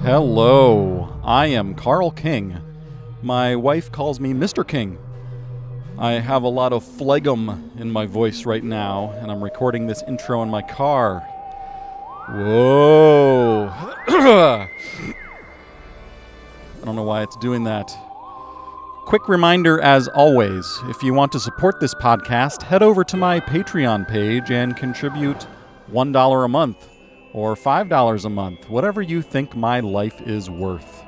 Hello, I am Carl King. My wife calls me Mr. King. I have a lot of phlegm in my voice right now, and I'm recording this intro in my car. Whoa. I don't know why it's doing that. Quick reminder, as always, if you want to support this podcast, head over to my Patreon page and contribute $1 a month or $5 a month, whatever you think my life is worth.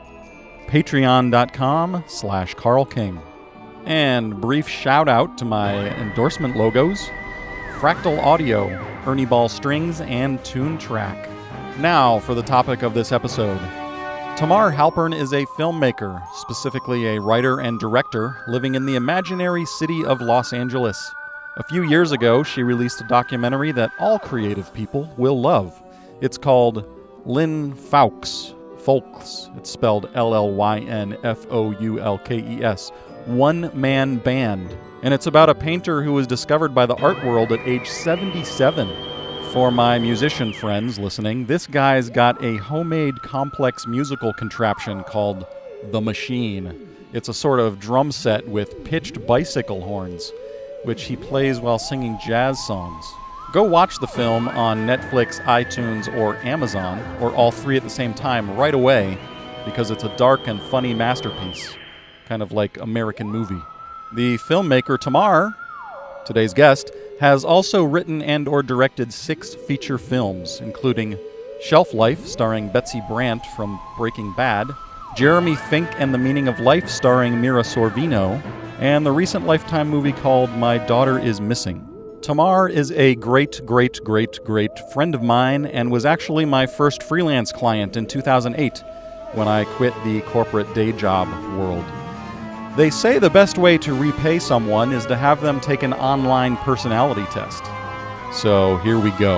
Patreon.com/Carl King. And brief shout out to my endorsement logos, Fractal Audio, Ernie Ball Strings, and Toontrack. Now for the topic of this episode. Tamar Halpern is a filmmaker, specifically a writer and director, living in the imaginary city of Los Angeles. A few years ago, she released a documentary that all creative people will love. It's called Lynn Fowlkes. Folks. It's spelled Lynfoulkes. One-man band. And it's about a painter who was discovered by the art world at age 77. For my musician friends listening, this guy's got a homemade complex musical contraption called The Machine. It's a sort of drum set with pitched bicycle horns, which he plays while singing jazz songs. Go watch the film on Netflix, iTunes, or Amazon, or all three at the same time right away, because it's a dark and funny masterpiece, kind of like American Movie. The filmmaker Tamar, today's guest, has also written and or directed 6 feature films, including Shelf Life, starring Betsy Brandt from Breaking Bad, Jeremy Fink and the Meaning of Life, starring Mira Sorvino, and the recent Lifetime movie called My Daughter is Missing. Tamar is a great friend of mine and was actually my first freelance client in 2008 when I quit the corporate day job world. They say the best way to repay someone is to have them take an online personality test. So here we go.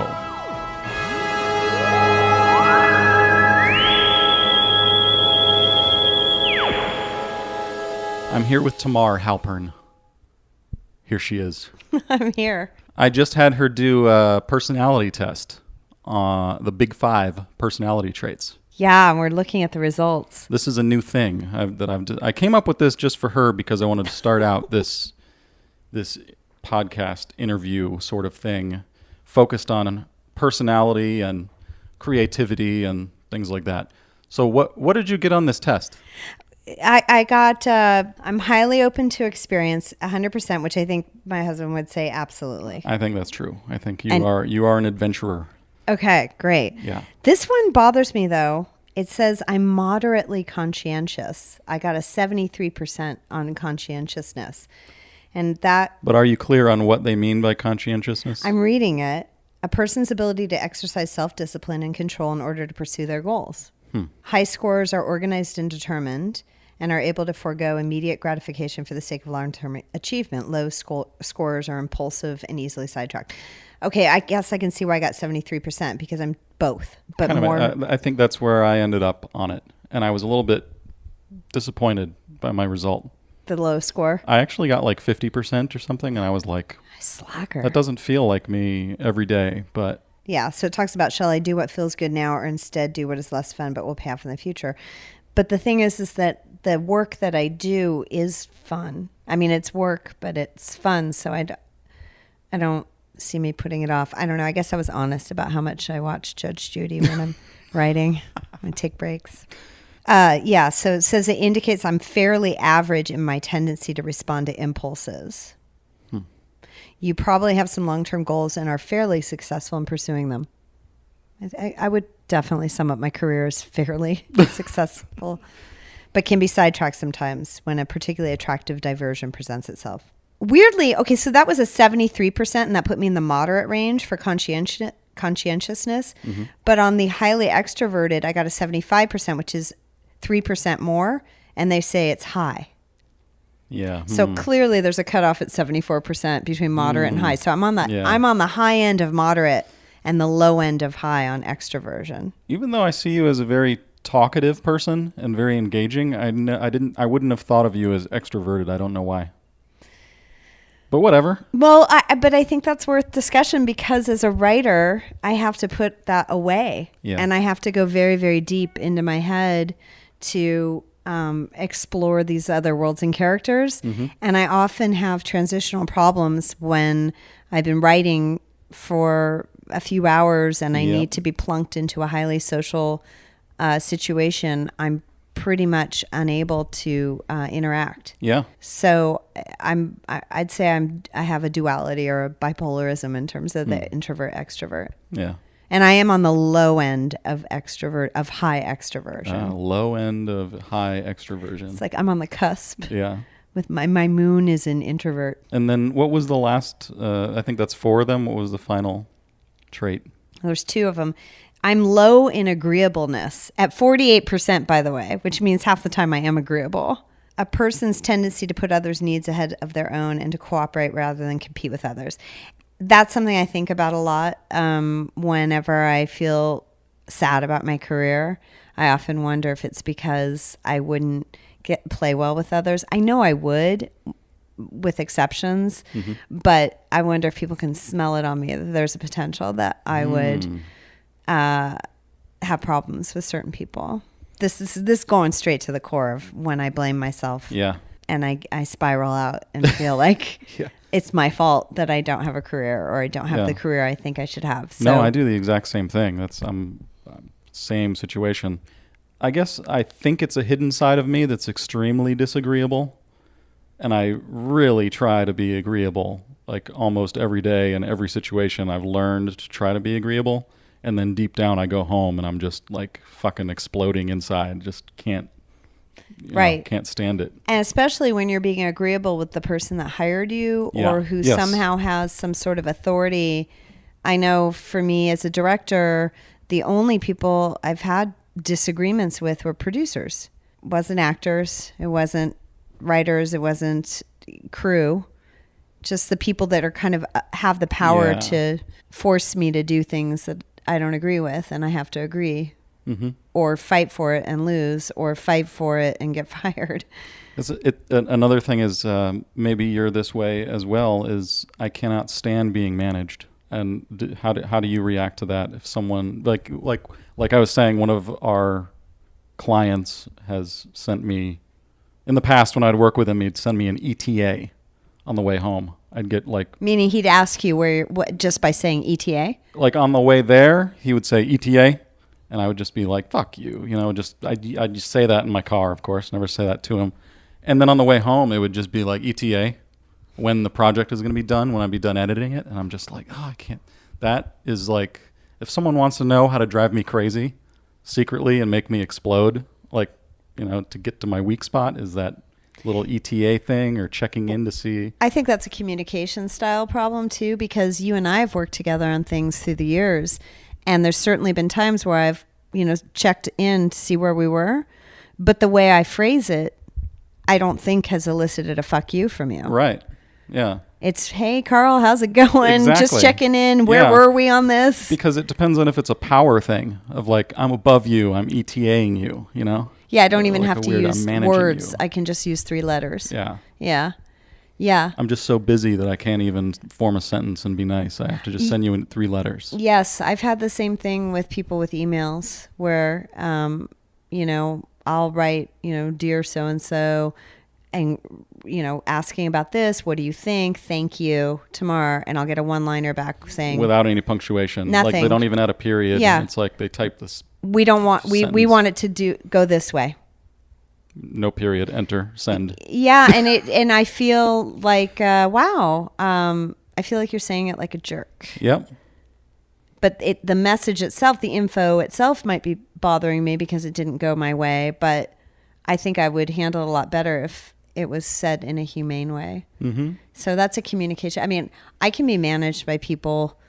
I'm here with Tamar Halpern. Here she is. I'm here. I just had her do a personality test, the Big 5 personality traits. Yeah, and we're looking at the results. This is a new thing I came up with this just for her because I wanted to start out this podcast interview sort of thing focused on personality and creativity and things like that. So what did you get on this test? I got, I'm highly open to experience, 100%, which I think my husband would say absolutely. I think that's true. I think you are an adventurer. Okay, great. Yeah. This one bothers me, though. It says I'm moderately conscientious. I got a 73% on conscientiousness. And that... But are you clear on what they mean by conscientiousness? I'm reading it. A person's ability to exercise self-discipline and control in order to pursue their goals. High scorers are organized and determined and are able to forego immediate gratification for the sake of long-term achievement. Low scorers are impulsive and easily sidetracked. Okay, I guess I can see why I got 73% because I'm both, but kind more. I think that's where I ended up on it, and I was a little bit disappointed by my result. The low score? I actually got like 50% or something, and I was like, slacker. That doesn't feel like me every day, but... Yeah, so it talks about, shall I do what feels good now or instead do what is less fun but will pay off in the future? But the thing is that the work that I do is fun. I mean, it's work, but it's fun, so I don't see me putting it off. I don't know. I guess I was honest about how much I watch Judge Judy when I'm writing. I take breaks. Yeah, so it says it indicates I'm fairly average in my tendency to respond to impulses. You probably have some long-term goals and are fairly successful in pursuing them. I would definitely sum up my career as fairly successful, but can be sidetracked sometimes when a particularly attractive diversion presents itself. Weirdly, okay, so that was a 73%, and that put me in the moderate range for conscientiousness. Mm-hmm. But on the highly extroverted, I got a 75%, which is 3% more, and they say it's high. Yeah. So clearly there's a cutoff at 74% between moderate and high. So I'm on the high end of moderate and the low end of high on extroversion. Even though I see you as a very talkative person and very engaging, I wouldn't have thought of you as extroverted. I don't know why. But whatever. Well, but I think that's worth discussion because as a writer, I have to put that away. Yeah. And I have to go very, very deep into my head to explore these other worlds and characters. Mm-hmm. And I often have transitional problems when I've been writing for a few hours and I need to be plunked into a highly social situation. I'm pretty much unable to interact. Yeah. So I'd say I have a duality or a bipolarism in terms of the introvert extrovert. Yeah. And I am on the low end of high extroversion. Low end of high extroversion. It's like I'm on the cusp. Yeah. With my moon is an introvert. And then what was the last, I think that's 4 of them. What was the final trait? There's 2 of them. I'm low in agreeableness at 48%, by the way, which means half the time I am agreeable. A person's tendency to put others' needs ahead of their own and to cooperate rather than compete with others. That's something I think about a lot whenever I feel sad about my career. I often wonder if it's because I wouldn't play well with others. I know I would, with exceptions, but I wonder if people can smell it on me that there's a potential that I would have problems with certain people. This is going straight to the core of when I blame myself. Yeah. And I spiral out and feel like it's my fault that I don't have a career or I don't have the career I think I should have. So, no, I do the exact same thing. That's same situation. I guess I think it's a hidden side of me that's extremely disagreeable. And I really try to be agreeable, like almost every day in every situation. I've learned to try to be agreeable. And then deep down I go home and I'm just like fucking exploding inside. Just can't stand it. And especially when you're being agreeable with the person that hired you or who somehow has some sort of authority. I know for me as a director, the only people I've had disagreements with were producers. It wasn't actors. It wasn't writers. It wasn't crew. Just the people that are kind of have the power to force me to do things that I don't agree with, and I have to agree, or fight for it and lose, or fight for it and get fired. Another thing is maybe you're this way as well. Is I cannot stand being managed, and how do you react to that? If someone like I was saying, one of our clients has sent me in the past when I'd work with him, he'd send me an ETA on the way home. I'd get like... Meaning he'd ask you just by saying ETA? Like on the way there, he would say ETA, and I would just be like, fuck you. I'd just say that in my car, of course, never say that to him. And then on the way home, it would just be like ETA, when the project is going to be done, when I'd be done editing it. And I'm just like, I can't... That is like, if someone wants to know how to drive me crazy secretly and make me explode, like, to get to my weak spot, is that little ETA thing or checking in to see. I think that's a communication style problem too, because you and I have worked together on things through the years, and there's certainly been times where I've checked in to see where we were, but the way I phrase it, I don't think has elicited a fuck you from you. Right. Yeah. It's, hey Carl, how's it going? Exactly. Just checking in. Where were we on this? Because it depends on if it's a power thing of like, I'm above you, I'm ETAing you, Yeah, I don't even have to use words. You. I can just use 3 letters. Yeah. Yeah. Yeah. I'm just so busy that I can't even form a sentence and be nice. I have to just send you in 3 letters. Yes, I've had the same thing with people with emails where, I'll write, dear so-and-so, and, asking about this, what do you think? Thank you, Tamar. And I'll get a one-liner back saying... Without any punctuation. Nothing. Like they don't even add a period. Yeah. It's like they type this... We don't want... We want it to go this way. No period. Enter. Send. Yeah, and I feel like, wow. I feel like you're saying it like a jerk. Yep. But the message itself, the info itself might be bothering me because it didn't go my way. But I think I would handle it a lot better if it was said in a humane way. Mm-hmm. So that's a communication. I mean, I can be managed by people.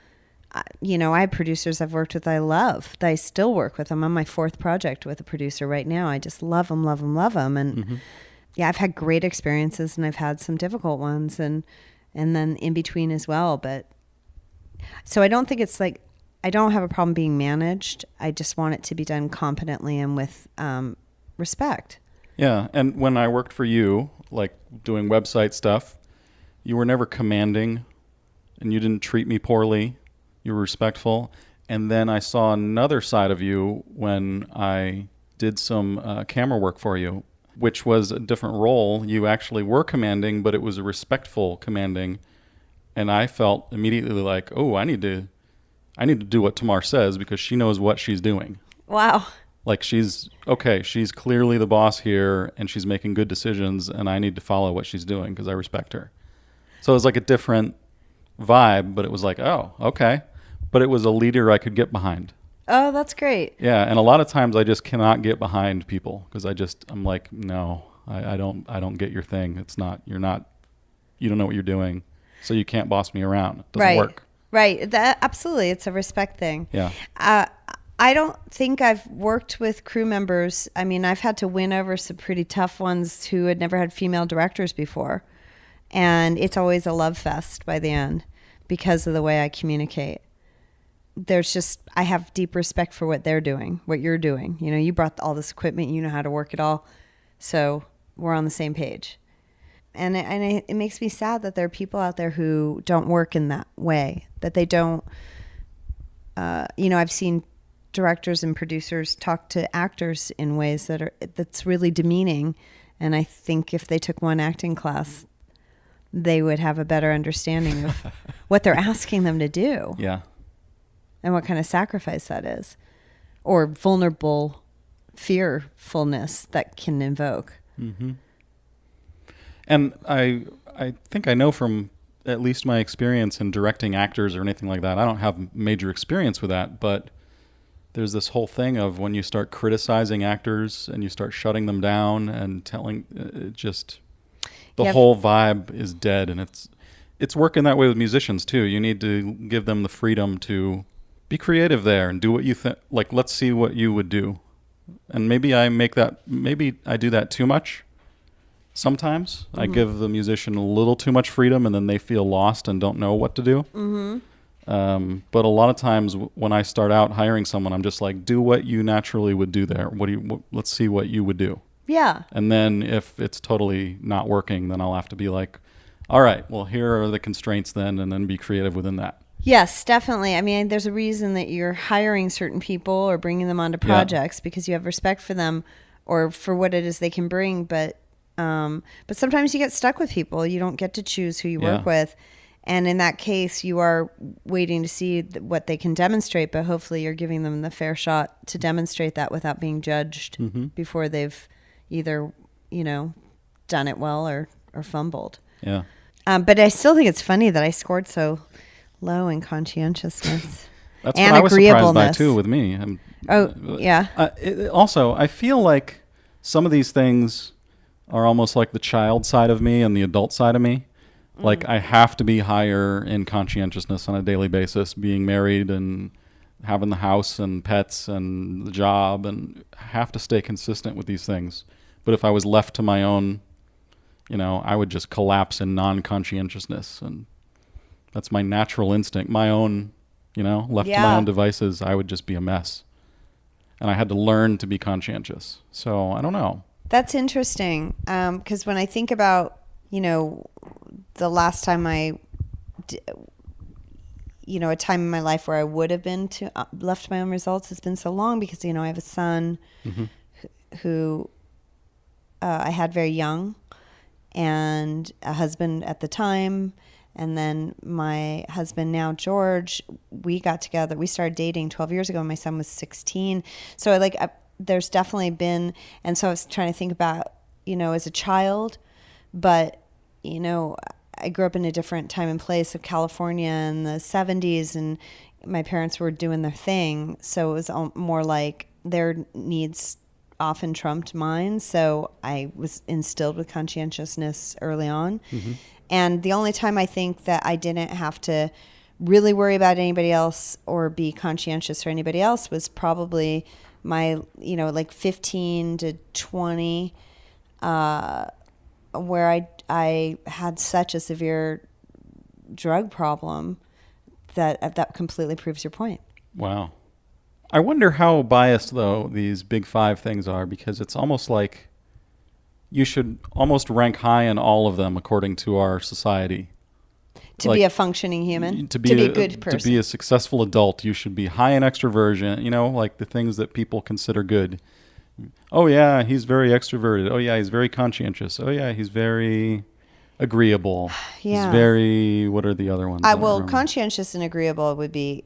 I have producers I've worked with I love. That I still work with. I'm on my 4th project with a producer right now. I just love them. And I've had great experiences and I've had some difficult ones and then in between as well. But so I don't think it's like, I don't have a problem being managed. I just want it to be done competently and with respect. Yeah. And when I worked for you, like doing website stuff, you were never commanding, and you didn't treat me poorly. You were respectful. And then I saw another side of you when I did some camera work for you, which was a different role. You actually were commanding, but it was a respectful commanding. And I felt immediately like, oh, I need to do what Tamar says because she knows what she's doing. Wow. Like she's clearly the boss here and she's making good decisions and I need to follow what she's doing because I respect her. So it was like a different vibe, but it was like, oh, okay. But it was a leader I could get behind. Oh, that's great. Yeah, and a lot of times I just cannot get behind people because I'm like, no, I don't get your thing. You don't know what you're doing, so you can't boss me around. It doesn't work. Right. Absolutely. It's a respect thing. Yeah. I don't think I've worked with crew members. I mean, I've had to win over some pretty tough ones who had never had female directors before. And it's always a love fest by the end because of the way I communicate. I have deep respect for what they're doing, what you're doing. You know, you brought all this equipment, you know how to work it all. So we're on the same page. And it makes me sad that there are people out there who don't work in that way, that they don't, I've seen directors and producers talk to actors in ways that's really demeaning. And I think if they took one acting class, they would have a better understanding of what they're asking them to do. Yeah. And what kind of sacrifice that is. Or vulnerable fearfulness that can invoke. Mm-hmm. And I think I know from at least my experience in directing actors or anything like that, I don't have major experience with that, but there's this whole thing of when you start criticizing actors and you start shutting them down and telling the whole vibe is dead. And it's working that way with musicians too. You need to give them the freedom to be creative there and do what you think. Like, let's see what you would do. And maybe I do that too much. Sometimes I give the musician a little too much freedom and then they feel lost and don't know what to do. Mm-hmm. But a lot of times when I start out hiring someone, I'm just like, do what you naturally would do there. Let's see what you would do. Yeah. And then if it's totally not working, then I'll have to be like, all right, well, here are the constraints then, and then be creative within that. Yes, definitely. I mean, there's a reason that you're hiring certain people or bringing them onto projects because you have respect for them or for what it is they can bring. But sometimes you get stuck with people. You don't get to choose who you work with. And in that case, you are waiting to see what they can demonstrate, but hopefully you're giving them the fair shot to demonstrate that without being judged before they've either, done it well or fumbled. Yeah. But I still think it's funny that I scored so low in conscientiousness. That's and what I was surprised by agreeableness. too with me. Yeah. I feel like some of these things are almost like the child side of me and the adult side of me. Like I have to be higher in conscientiousness on a daily basis, being married and having the house and pets and the job, and have to stay consistent with these things. But if I was left to my own, I would just collapse in non-conscientiousness, and that's my natural instinct. My own, left to my own devices, I would just be a mess. And I had to learn to be conscientious. So I don't know. That's interesting. Because when I think about, the last time a time in my life where I would have been left to my own results has been so long because, I have a son who I had very young and a husband at the time. And then my husband now, George, we got together. We started dating 12 years ago. And my son was 16. So there's definitely been, and so I was trying to think about, as a child, but, I grew up in a different time and place of California in the 70s, and my parents were doing their thing. So it was more like their needs often trumped mine. So I was instilled with conscientiousness early on. Mm-hmm. And the only time I think that I didn't have to really worry about anybody else or be conscientious for anybody else was probably my, 15 to 20, where I had such a severe drug problem that completely proves your point. Wow. I wonder how biased, though, these big five things are, because it's almost like you should almost rank high in all of them according to our society. To be a functioning human, to be a good person, to be a successful adult, you should be high in extroversion. Like the things that people consider good. Oh yeah, he's very extroverted. Oh yeah, he's very conscientious. Oh yeah, he's very agreeable. Yeah. He's very. What are the other ones? Conscientious and agreeable would be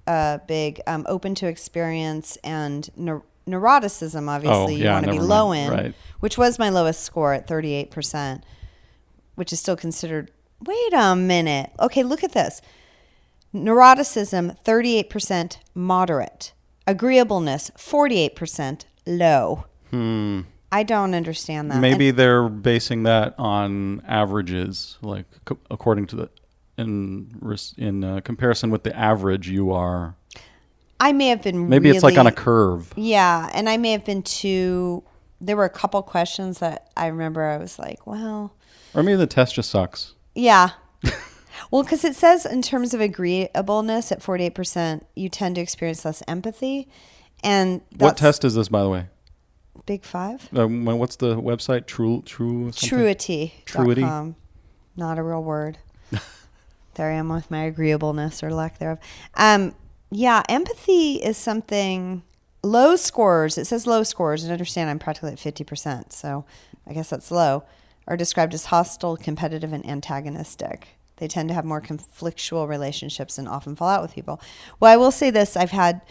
big. Open to experience and neuroticism. Obviously, you want to be low in, right. Which was my lowest score at 38%, which is still considered. Wait a minute. Okay, look at this. Neuroticism, 38% moderate. Agreeableness, 48% low. I don't understand that. Maybe they're basing that on averages, like according to in comparison with the average you are. I may have been Maybe it's like on a curve. Yeah, and I may have been too... There were a couple questions that I remember I was like, well... Or maybe the test just sucks. Yeah. Well, because it says in terms of agreeableness at 48%, you tend to experience less empathy. And what test is this, by the way? Big Five. What's the website? Truity.com. Not a real word. There I am with my agreeableness or lack thereof. Yeah, empathy is something... Low scores, it says low scores, and understand I'm practically at 50%, so I guess that's low, are described as hostile, competitive, and antagonistic. They tend to have more conflictual relationships and often fall out with people. Well, I will say this. I've had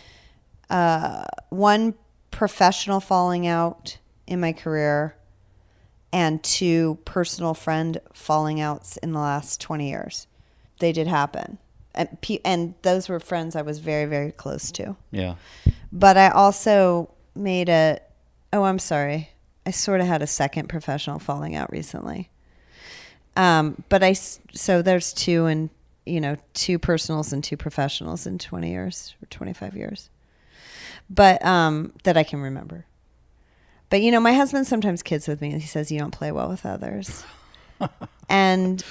one professional falling out in my career and 2 personal friend falling outs in the last 20 years. They did happen. And those were friends I was very, very close to. Yeah. But I also made I'm sorry. I sort of had a second professional falling out recently. So there's 2 and, 2 personals and 2 professionals in 20 years or 25 years. But, that I can remember. But, my husband sometimes kids with me and he says, you don't play well with others. And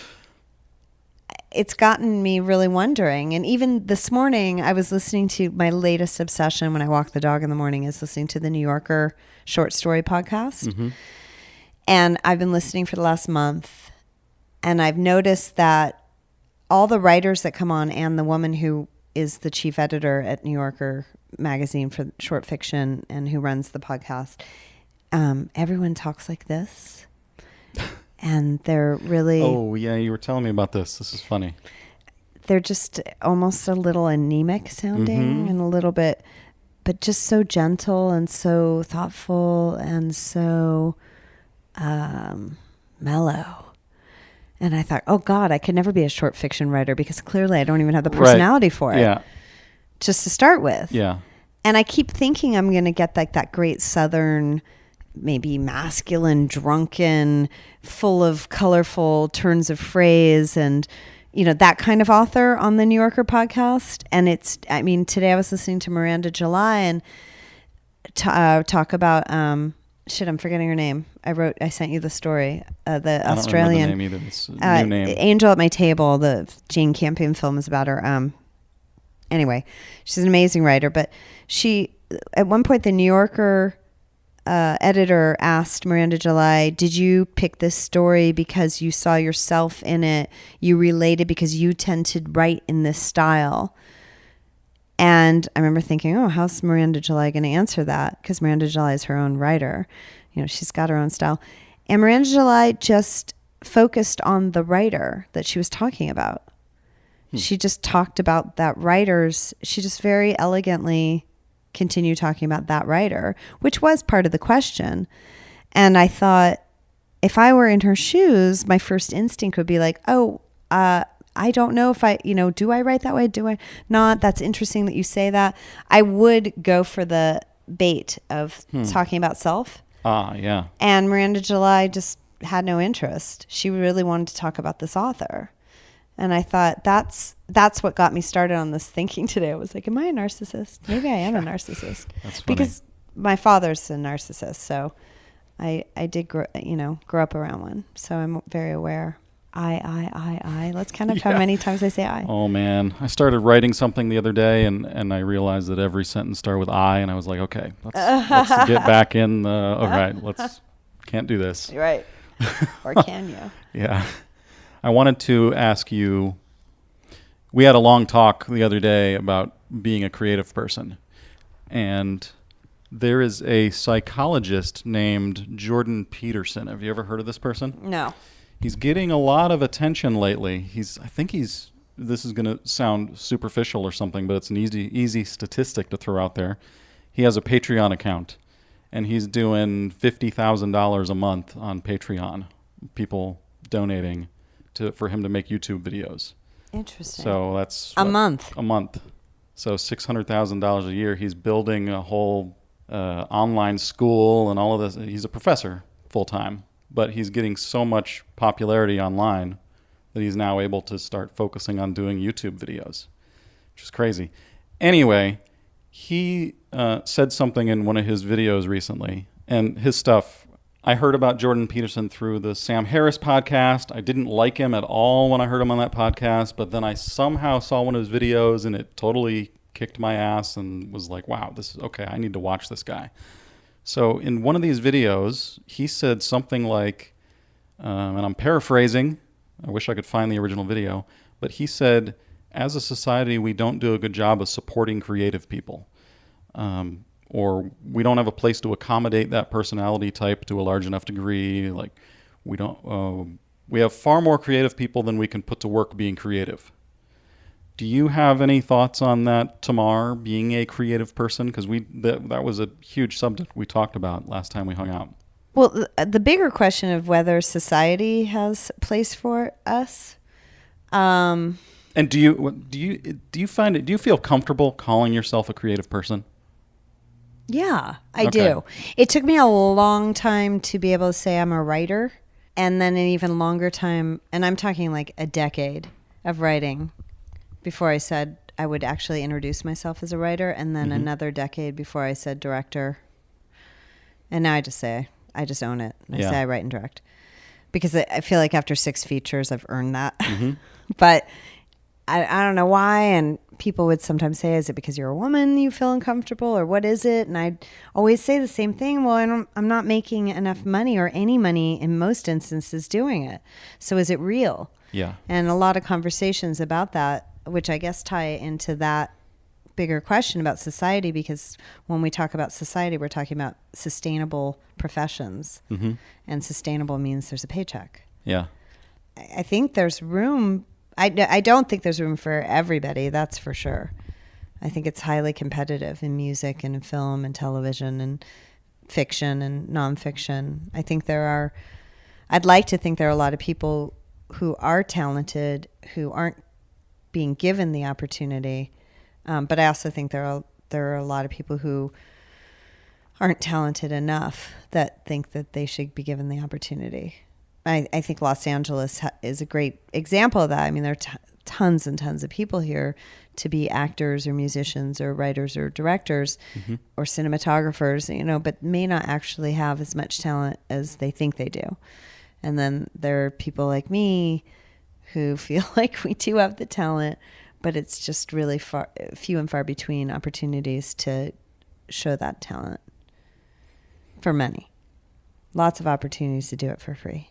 it's gotten me really wondering. And even this morning, I was listening to my latest obsession when I walk the dog in the morning is listening to the New Yorker short story podcast. Mm-hmm. And I've been listening for the last month. And I've noticed that all the writers that come on and the woman who is the chief editor at New Yorker magazine for short fiction and who runs the podcast, everyone talks like this. And they're really... Oh, yeah, you were telling me about this. This is funny. They're just almost a little anemic sounding and a little bit, but just so gentle and so thoughtful and so mellow. And I thought, oh, God, I could never be a short fiction writer because clearly I don't even have the personality for it. Yeah. Just to start with. Yeah. And I keep thinking I'm going to get like that great Southern... maybe masculine, drunken, full of colorful turns of phrase and, that kind of author on the New Yorker podcast. And today I was listening to Miranda July and talk about, I'm forgetting her name. I sent you the story, the Australian. I don't remember the name either. It's a new name. Angel at My Table, the Jane Campion film is about her. Anyway, she's an amazing writer, but at one point the New Yorker editor asked Miranda July, did you pick this story because you saw yourself in it? You related because you tend to write in this style? And I remember thinking, oh, how's Miranda July going to answer that? Because Miranda July is her own writer. She's got her own style. And Miranda July just focused on the writer that she was talking about. She just talked about that writer's, she just very elegantly continue talking about that writer, which was part of the question. And I thought, if I were in her shoes, my first instinct would be like, I don't know if do I write that way? Do I not? That's interesting that you say that. I would go for the bait of talking about self. Yeah. And Miranda July just had no interest. She really wanted to talk about this author. And I thought that's what got me started on this thinking today. I was like, am I a narcissist? Maybe I am a narcissist. That's funny. Because my father's a narcissist, so I did grow up around one. So I'm very aware. I. Let's kind of how many times I say I. Oh man, I started writing something the other day, and I realized that every sentence started with I, and I was like, okay, let's get back in. All right, let's Can't do this. Right. Or can you? Yeah. I wanted to ask you, we had a long talk the other day about being a creative person. And there is a psychologist named Jordan Peterson. Have you ever heard of this person? No. He's getting a lot of attention lately. This is going to sound superficial or something, but it's an easy statistic to throw out there. He has a Patreon account, and he's doing $50,000 a month on Patreon, people donating for him to make YouTube videos. Interesting. So that's a month. A month. So $600,000 a year. He's building a whole online school and all of this. He's a professor full-time, but he's getting so much popularity online that he's now able to start focusing on doing YouTube videos, which is crazy. Anyway, he said something in one of his videos recently, and his stuff, I heard about Jordan Peterson through the Sam Harris podcast. I didn't like him at all when I heard him on that podcast, but then I somehow saw one of his videos and it totally kicked my ass and was like, wow, this is okay. I need to watch this guy. So in one of these videos, he said something like, and I'm paraphrasing, I wish I could find the original video, but he said, as a society, we don't do a good job of supporting creative people. Or we don't have a place to accommodate that personality type to a large enough degree. Like we have far more creative people than we can put to work being creative. Do you have any thoughts on that, Tamar, being a creative person? Because that was a huge subject we talked about last time we hung out. Well, the bigger question of whether society has a place for us. And do you feel comfortable calling yourself a creative person? Yeah, I do. It took me a long time to be able to say I'm a writer, and then an even longer time, and I'm talking like a decade of writing before I said I would actually introduce myself as a writer, and then another decade before I said director. And now I just own it. I say I write and direct. Because I feel like after 6 features, I've earned that. Mm-hmm. But I don't know why, and people would sometimes say, is it because you're a woman you feel uncomfortable, or what is it? And I'd always say the same thing. Well, I'm not making enough money or any money in most instances doing it. So is it real? Yeah. And a lot of conversations about that, which I guess tie into that bigger question about society, because when we talk about society, we're talking about sustainable professions. Mm-hmm. And sustainable means there's a paycheck. Yeah. I think there's room. I don't think there's room for everybody, that's for sure. I think it's highly competitive in music and in film and television and fiction and nonfiction. I think I'd like to think there are a lot of people who are talented who aren't being given the opportunity. But I also think there are a lot of people who aren't talented enough that think that they should be given the opportunity. I think Los Angeles is a great example of that. I mean, there are tons and tons of people here to be actors or musicians or writers or directors or cinematographers, but may not actually have as much talent as they think they do. And then there are people like me who feel like we do have the talent, but it's just really few and far between opportunities to show that talent for many. Lots of opportunities to do it for free.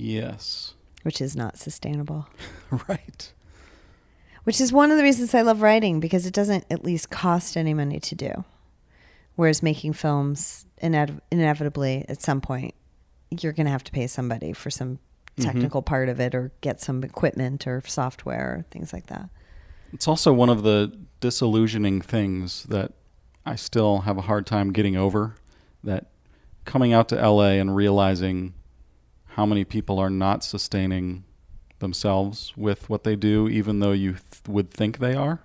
Yes. Which is not sustainable. Right. Which is one of the reasons I love writing, because it doesn't at least cost any money to do. Whereas making films, inevitably, at some point, you're going to have to pay somebody for some technical part of it, or get some equipment or software, or things like that. It's also one of the disillusioning things that I still have a hard time getting over, that coming out to LA and realizing how many people are not sustaining themselves with what they do, even though you would think they are.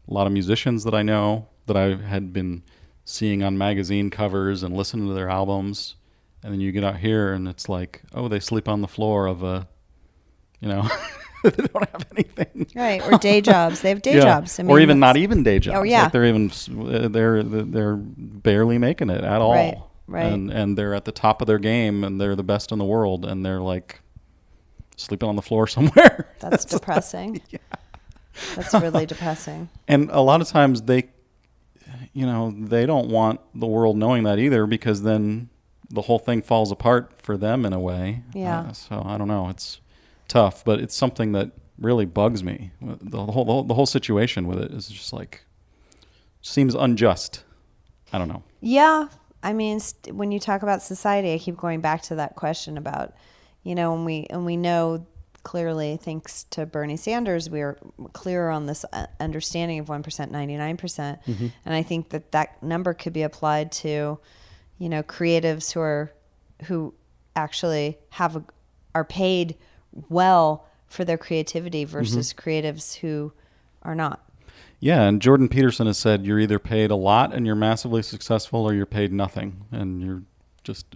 A lot of musicians that I know that I had been seeing on magazine covers and listening to their albums, and then you get out here and it's like, oh, they sleep on the floor of a, they don't have anything. Right, or day jobs. They have day jobs. I mean, or even not even day jobs. Oh, yeah. Like they're barely making it at all. Right. And they're at the top of their game, and they're the best in the world, and they're like sleeping on the floor somewhere. That's depressing. Yeah. That's really depressing. And a lot of times they don't want the world knowing that either, because then the whole thing falls apart for them in a way. Yeah. So I don't know. It's tough, but it's something that really bugs me. The whole situation with it is just like, seems unjust. I don't know. Yeah. I mean, when you talk about society, I keep going back to that question about, and we know clearly, thanks to Bernie Sanders, we're clearer on this understanding of 1%, 99%. And I think that number could be applied to, creatives who actually are paid well for their creativity versus creatives who are not. Yeah, and Jordan Peterson has said you're either paid a lot and you're massively successful, or you're paid nothing and you're just,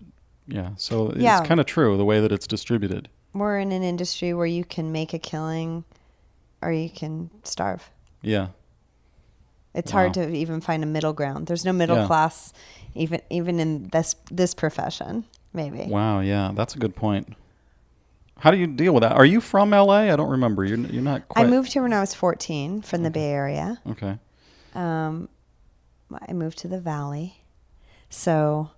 So it's kind of true the way that it's distributed. We're in an industry where you can make a killing or you can starve. Yeah. It's hard to even find a middle ground. There's no middle class even in this profession, maybe. Wow, yeah, that's a good point. How do you deal with that? Are you from LA? I don't remember. You're not quite. I moved here when I was 14 from the Bay Area. Okay. I moved to the Valley. So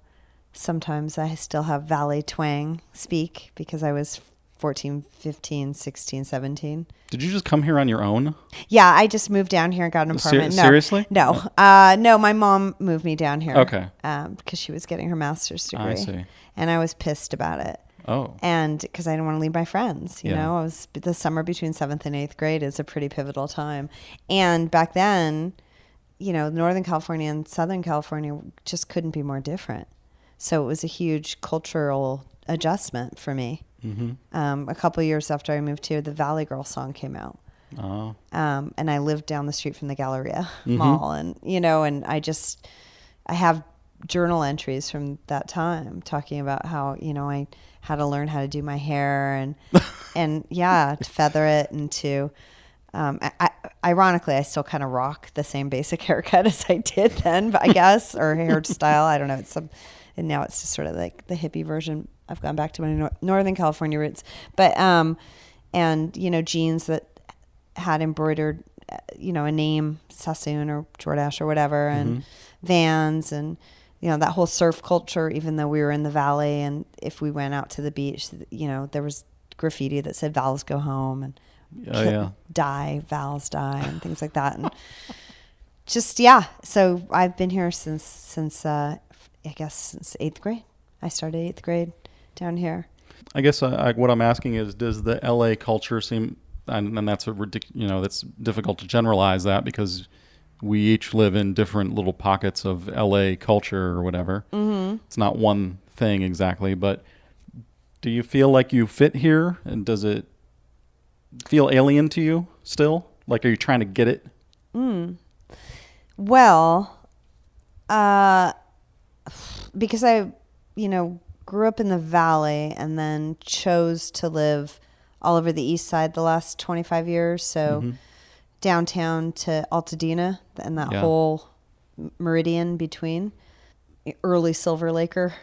sometimes I still have Valley twang speak because I was 14, 15, 16, 17. Did you just come here on your own? Yeah, I just moved down here and got an apartment. Seriously? No. No, my mom moved me down here. Okay. Because she was getting her master's degree. I see. And I was pissed about it. Oh. And because I didn't want to leave my friends, the summer between 7th and 8th grade is a pretty pivotal time. And back then, Northern California and Southern California just couldn't be more different. So it was a huge cultural adjustment for me. A couple of years after I moved here, the Valley Girl song came out. Oh. And I lived down the street from the Galleria Mall. And, and I have journal entries from that time talking about how, I had to learn how to do my hair and to feather it and to, ironically, I still kind of rock the same basic haircut as I did then, I guess, or hairstyle. I don't know. And now it's just sort of like the hippie version. I've gone back to my Northern California roots, but, jeans that had embroidered, a name, Sassoon or Jordache or whatever, and Vans and, that whole surf culture, even though we were in the Valley, and if we went out to the beach, there was graffiti that said Vals go home and die, Vals die, and things like that. And just, so I've been here since I guess since 8th grade. I started 8th grade down here. I guess what I'm asking is, does the LA culture seem, and that's that's difficult to generalize that because we each live in different little pockets of LA culture or whatever. It's not one thing exactly, but do you feel like you fit here, and does it feel alien to you still? Like, are you trying to get it? Well, because I, grew up in the Valley and then chose to live all over the East Side the last 25 years. So downtown to Altadena and that whole meridian between, early Silver Laker.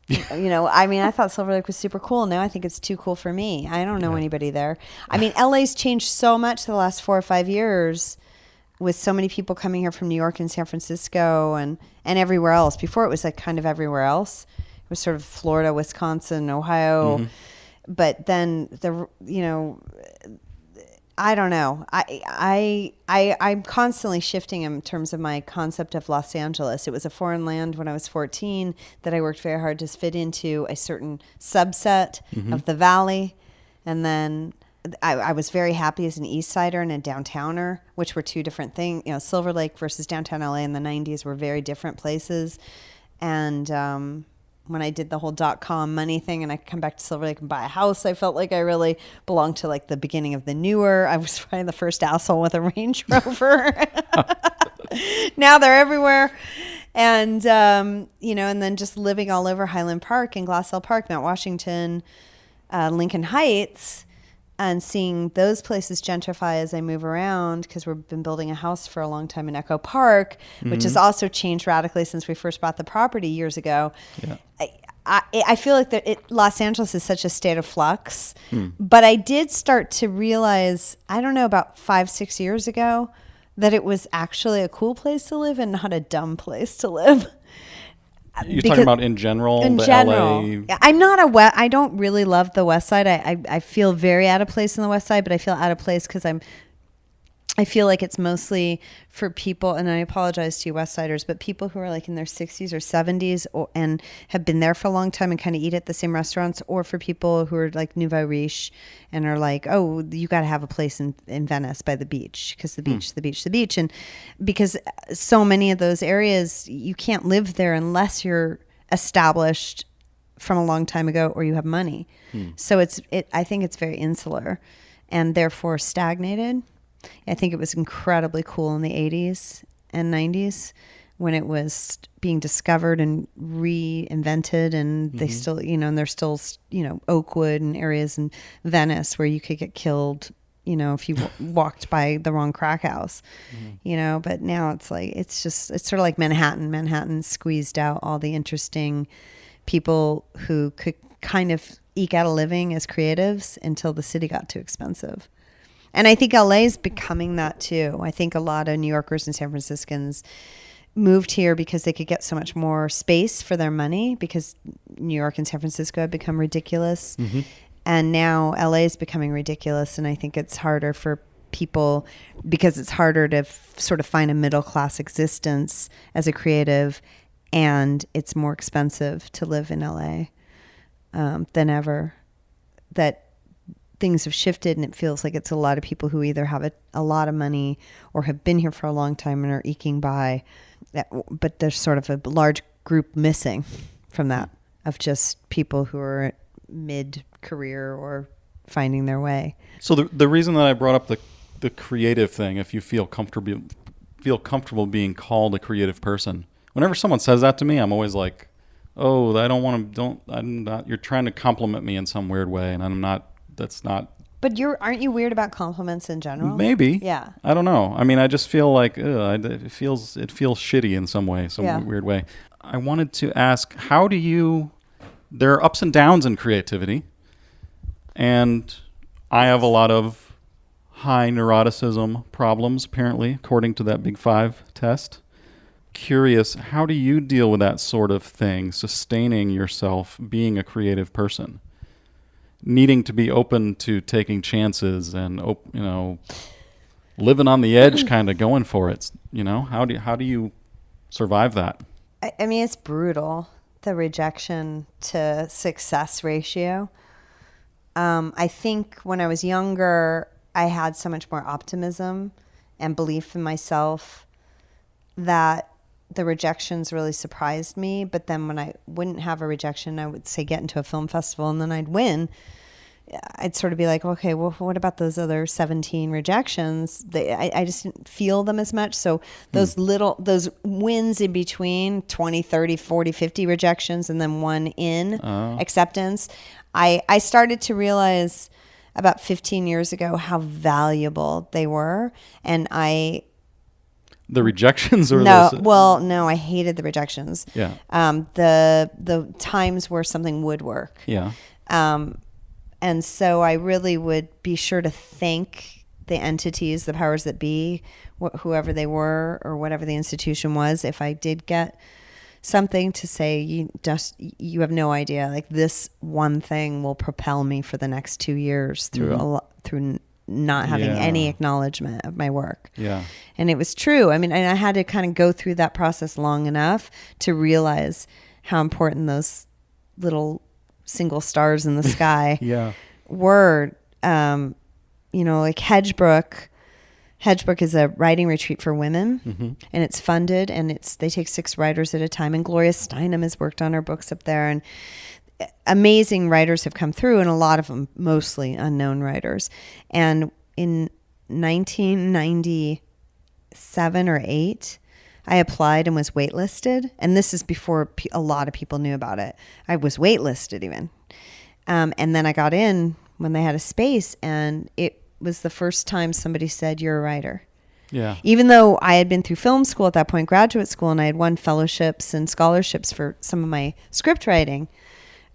I thought Silver Lake was super cool. Now I think it's too cool for me. I don't know anybody there. I mean, LA's changed so much the last 4 or 5 years with so many people coming here from New York and San Francisco and everywhere else. Before it was like kind of everywhere else. It was sort of Florida, Wisconsin, Ohio. But then I don't know. I'm constantly shifting in terms of my concept of Los Angeles. It was a foreign land when I was 14 that I worked very hard to fit into a certain subset of the Valley. And then I was very happy as an East Sider and a downtowner, which were two different things. Silver Lake versus downtown LA in the 90s were very different places. And when I did the whole .com money thing and I could come back to Silver Lake and buy a house, I felt like I really belonged to like the beginning of the newer. I was probably the first asshole with a Range Rover. Now they're everywhere. And, and then just living all over Highland Park and Glassell Park, Mount Washington, Lincoln Heights, and seeing those places gentrify as I move around, because we've been building a house for a long time in Echo Park, which has also changed radically since we first bought the property years ago. Yeah. I feel like Los Angeles is such a state of flux, but I did start to realize, I don't know, about 5-6 years ago, that it was actually a cool place to live and not a dumb place to live. You're talking about in general? In general. LA... I'm not I don't really love the West Side. I feel very out of place in the West Side, but I feel out of place because I feel like it's mostly for people, and I apologize to you West Siders, but people who are like in their 60s or 70s and have been there for a long time and kind of eat at the same restaurants, or for people who are like nouveau riche and are like, oh, you got to have a place in Venice by the beach because the beach. And because so many of those areas, you can't live there unless you're established from a long time ago or you have money. So I think it's very insular and therefore stagnated. I think it was incredibly cool in the 80s and 90s when it was being discovered and reinvented, and they still, and there's still, Oakwood and areas in Venice where you could get killed, if you walked by the wrong crack house, but now it's like, it's sort of like Manhattan squeezed out all the interesting people who could kind of eke out a living as creatives until the city got too expensive. And I think LA is becoming that too. I think a lot of New Yorkers and San Franciscans moved here because they could get so much more space for their money because New York and San Francisco have become ridiculous. And now LA is becoming ridiculous. And I think it's harder for people because it's harder to sort of find a middle class existence as a creative. And it's more expensive to live in LA than ever. That things have shifted, and it feels like it's a lot of people who either have a lot of money or have been here for a long time and are eking by, but there's sort of a large group missing from that of just people who are mid-career or finding their way. So the reason that I brought up the creative thing, if you feel comfortable being called a creative person, whenever someone says that to me, I'm always like, oh, I'm not, you're trying to compliment me in some weird way, and I'm not. That's not. But aren't you weird about compliments in general? Maybe. Yeah. I don't know. I mean, I just feel like it feels shitty in some way, weird way. I wanted to ask, there are ups and downs in creativity, and I have a lot of high neuroticism problems, apparently, according to that Big Five test. Curious, how do you deal with that sort of thing, sustaining yourself, being a creative person? Needing to be open to taking chances and living on the edge, kind of going for it. How do you survive that? I mean, it's brutal, the rejection to success ratio. I think when I was younger, I had so much more optimism and belief in myself that the rejections really surprised me. But then when I wouldn't have a rejection, I would say get into a film festival and then I'd win. I'd sort of be like, okay, well, what about those other 17 rejections? I just didn't feel them as much. So those those wins in between 20, 30, 40, 50 rejections and then one acceptance, I started to realize about 15 years ago how valuable they were. And the rejections or no, I hated the rejections. Yeah. The times where something would work. Yeah. And so I really would be sure to thank the entities, the powers that be, whoever they were or whatever the institution was. If I did get something to say, you have no idea, like this one thing will propel me for the next 2 years through through not having any acknowledgement of my work. Yeah. And it was true. I mean, and I had to kind of go through that process long enough to realize how important those little single stars in the sky were. Like Hedgebrook is a writing retreat for women, and it's funded, and they take 6 writers at a time, and Gloria Steinem has worked on her books up there, and amazing writers have come through, and a lot of them mostly unknown writers. And in 1997 or 8, I applied and was waitlisted. And this is before a lot of people knew about it. I was waitlisted even. And then I got in when they had a space, and it was the first time somebody said, "You're a writer." Yeah. Even though I had been through film school at that point, graduate school, and I had won fellowships and scholarships for some of my script writing.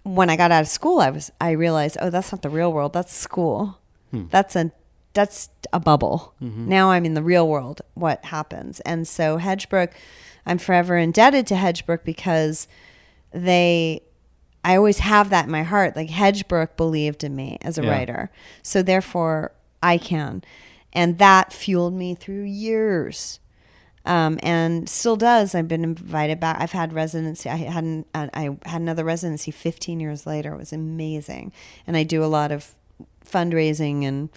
When I got out of school, I realized, oh, that's not the real world. That's school. That's a bubble. Now I'm in the real world. What happens? And so Hedgebrook, I'm forever indebted to Hedgebrook because I always have that in my heart. Like Hedgebrook believed in me as a writer. So therefore I can. And that fueled me through years. And still does. I've been invited back. I've had residency. I had another residency 15 years later. It was amazing. And I do a lot of fundraising and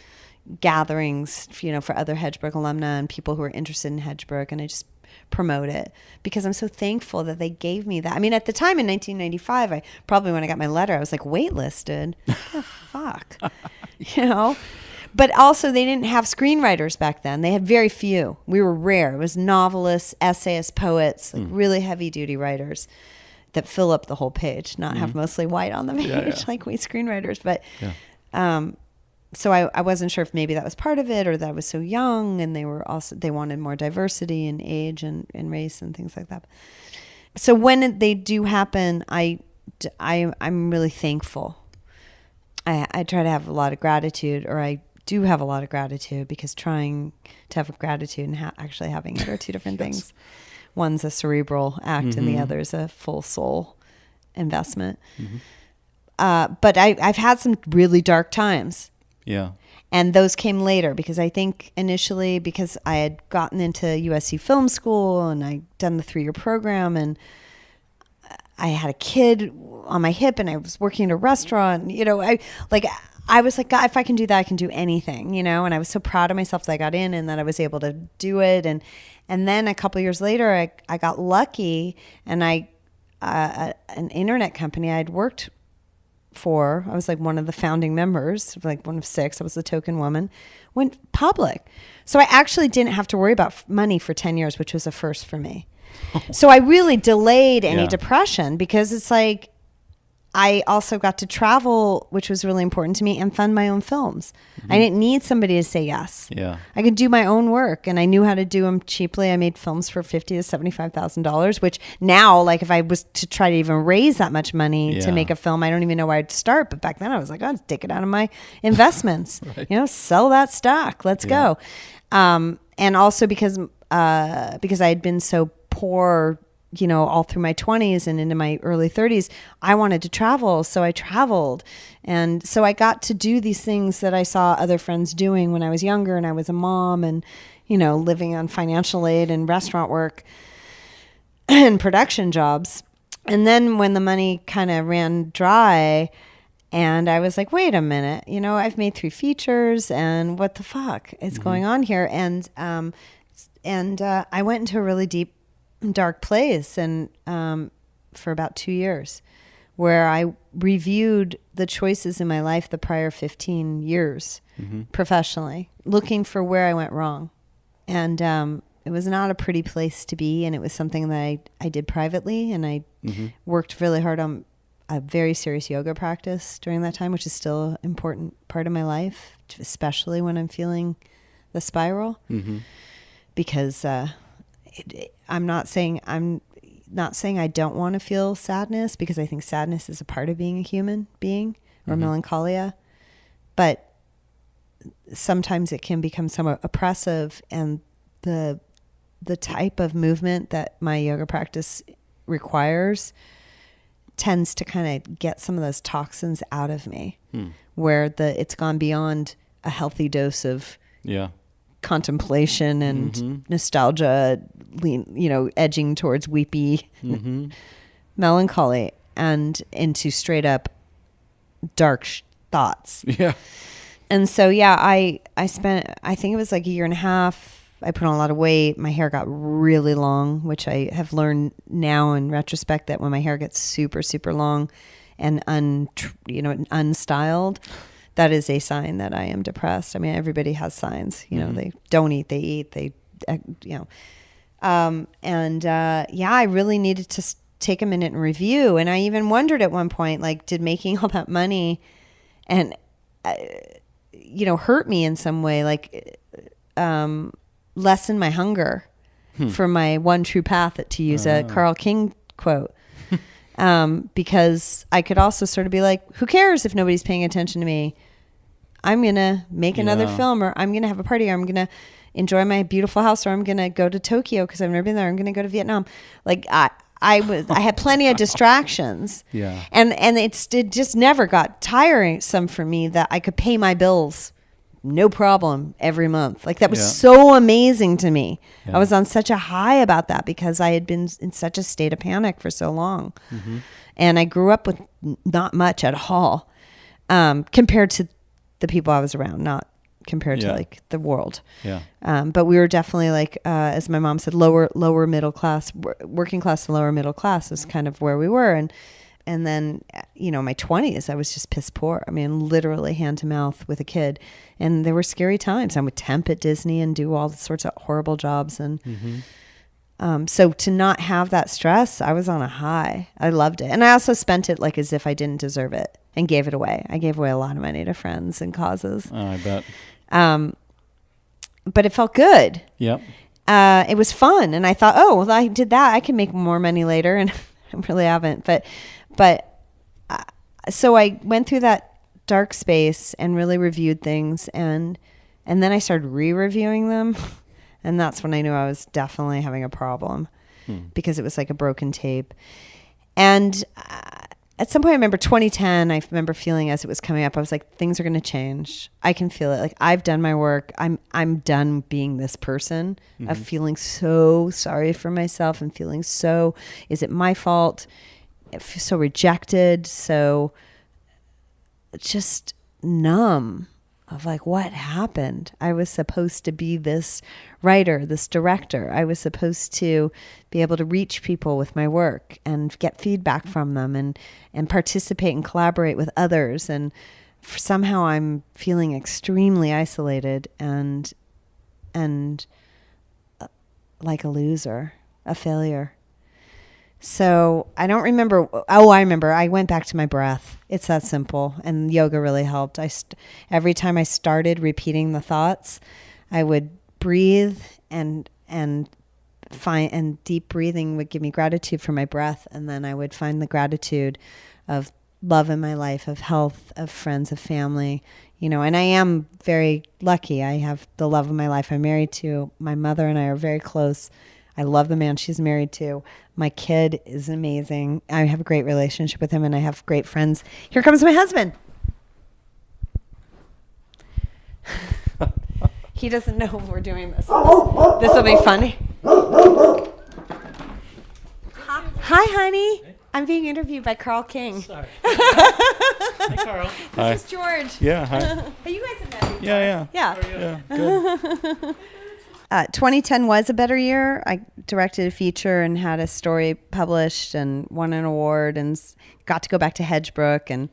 gatherings, for other Hedgebrook alumni and people who are interested in Hedgebrook. And I just promote it because I'm so thankful that they gave me that. I mean, at the time in 1995, when I got my letter, I was like waitlisted. What the fuck? But also they didn't have screenwriters back then. They had very few. We were rare. It was novelists, essayists, poets, like really heavy duty writers that fill up the whole page, not have mostly white on the page like we screenwriters. But so I wasn't sure if maybe that was part of it or that I was so young and they wanted more diversity in age and race and things like that. So when they do happen, I'm really thankful. I try to have a lot of gratitude, or I do have a lot of gratitude, because trying to have gratitude and actually having it are two different things. One's a cerebral act and the other is a full soul investment. But I've had some really dark times. Yeah. And those came later, because I think initially, because I had gotten into USC Film School and I'd done the 3-year program, and I had a kid on my hip and I was working in a restaurant, I was like, God, if I can do that, I can do anything, and I was so proud of myself that I got in and that I was able to do it. And then a couple of years later, I got lucky, and an internet company I'd worked for, I was like one of the founding members, like one of 6, I was the token woman, went public. So I actually didn't have to worry about money for 10 years, which was a first for me. So I really delayed any depression, because it's like, I also got to travel, which was really important to me, and fund my own films. I didn't need somebody to say yes. Yeah, I could do my own work, and I knew how to do them cheaply. I made films for $50,000 to $75,000, which now, like, if I was to try to even raise that much money to make a film, I don't even know where I'd start. But back then, I was like, I'll just take it out of my investments. Sell that stock. Let's go. And also because I had been so poor, all through my 20s and into my early 30s, I wanted to travel. So I traveled. And so I got to do these things that I saw other friends doing when I was younger and I was a mom and, living on financial aid and restaurant work and production jobs. And then when the money kind of ran dry, and I was like, wait a minute, I've made 3 features, and what the fuck is going on here? And I went into a really deep, dark place, and for about 2 years, where I reviewed the choices in my life the prior 15 years professionally, looking for where I went wrong. And it was not a pretty place to be, and it was something that I did privately, and I worked really hard on a very serious yoga practice during that time, which is still an important part of my life, especially when I'm feeling the spiral, because I'm not saying I don't want to feel sadness, because I think sadness is a part of being a human being, or melancholia, but sometimes it can become somewhat oppressive, and the type of movement that my yoga practice requires tends to kind of get some of those toxins out of me, where it's gone beyond a healthy dose of contemplation and nostalgia, edging towards weepy melancholy, and into straight up dark thoughts. Yeah. And so, I spent, I think it was like a year and a half. I put on a lot of weight. My hair got really long, which I have learned now in retrospect, that when my hair gets super, super long and unstyled, that is a sign that I am depressed. I mean, everybody has signs, they don't eat, they eat, I really needed to take a minute and review. And I even wondered at one point, like, did making all that money and, hurt me in some way, like, lessen my hunger for my one true path, to use a Carl King quote. Because I could also sort of be like, who cares if nobody's paying attention to me? I'm going to make another film, or I'm going to have a party, or I'm going to enjoy my beautiful house, or I'm going to go to Tokyo because I've never been there. I'm going to go to Vietnam. Like, I had plenty of distractions. Yeah. And it just never got tiresome for me that I could pay my bills no problem every month. Like that was so amazing to me. Yeah. I was on such a high about that because I had been in such a state of panic for so long. Mm-hmm. And I grew up with not much at all compared to the people I was around, not compared to like the world. Yeah. But we were definitely like, as my mom said, lower middle class, working class to lower middle class is kind of where we were. And then, my 20s, I was just piss poor. I mean, literally hand to mouth with a kid. And there were scary times. I would temp at Disney and do all sorts of horrible jobs. And so to not have that stress, I was on a high. I loved it. And I also spent it like as if I didn't deserve it and gave it away. I gave away a lot of money to friends and causes. Oh, I bet. But it felt good. Yep. It was fun. And I thought, I did that. I can make more money later. And I really haven't. So I went through that dark space and really reviewed things. And then I started re-reviewing them. And that's when I knew I was definitely having a problem because it was like a broken tape. And at some point, I remember 2010, I remember feeling as it was coming up, I was like, things are going to change. I can feel it. Like I've done my work. I'm done being this person of feeling so sorry for myself and feeling so, is it my fault? So rejected, so just numb of like, what happened? I was supposed to be this writer, this director. I was supposed to be able to reach people with my work and get feedback from them and participate and collaborate with others. And somehow I'm feeling extremely isolated and like a loser, a failure. So I don't remember. I remember. I went back to my breath. It's that simple. And yoga really helped. Every time I started repeating the thoughts, I would breathe and deep breathing would give me gratitude for my breath. And then I would find the gratitude of love in my life, of health, of friends, of family, and I am very lucky. I have the love of my life. I'm married to. My mother and I are very close. I love the man she's married to. My kid is amazing. I have a great relationship with him and I have great friends. Here comes my husband. He doesn't know we're doing this. This will be funny. Hi, honey. I'm being interviewed by Carl King. Sorry. Hi, Carl. This is George. Yeah, hi. You guys have met before. Yeah. Yeah. Good. 2010 was a better year. I directed a feature and had a story published and won an award and got to go back to Hedgebrook, and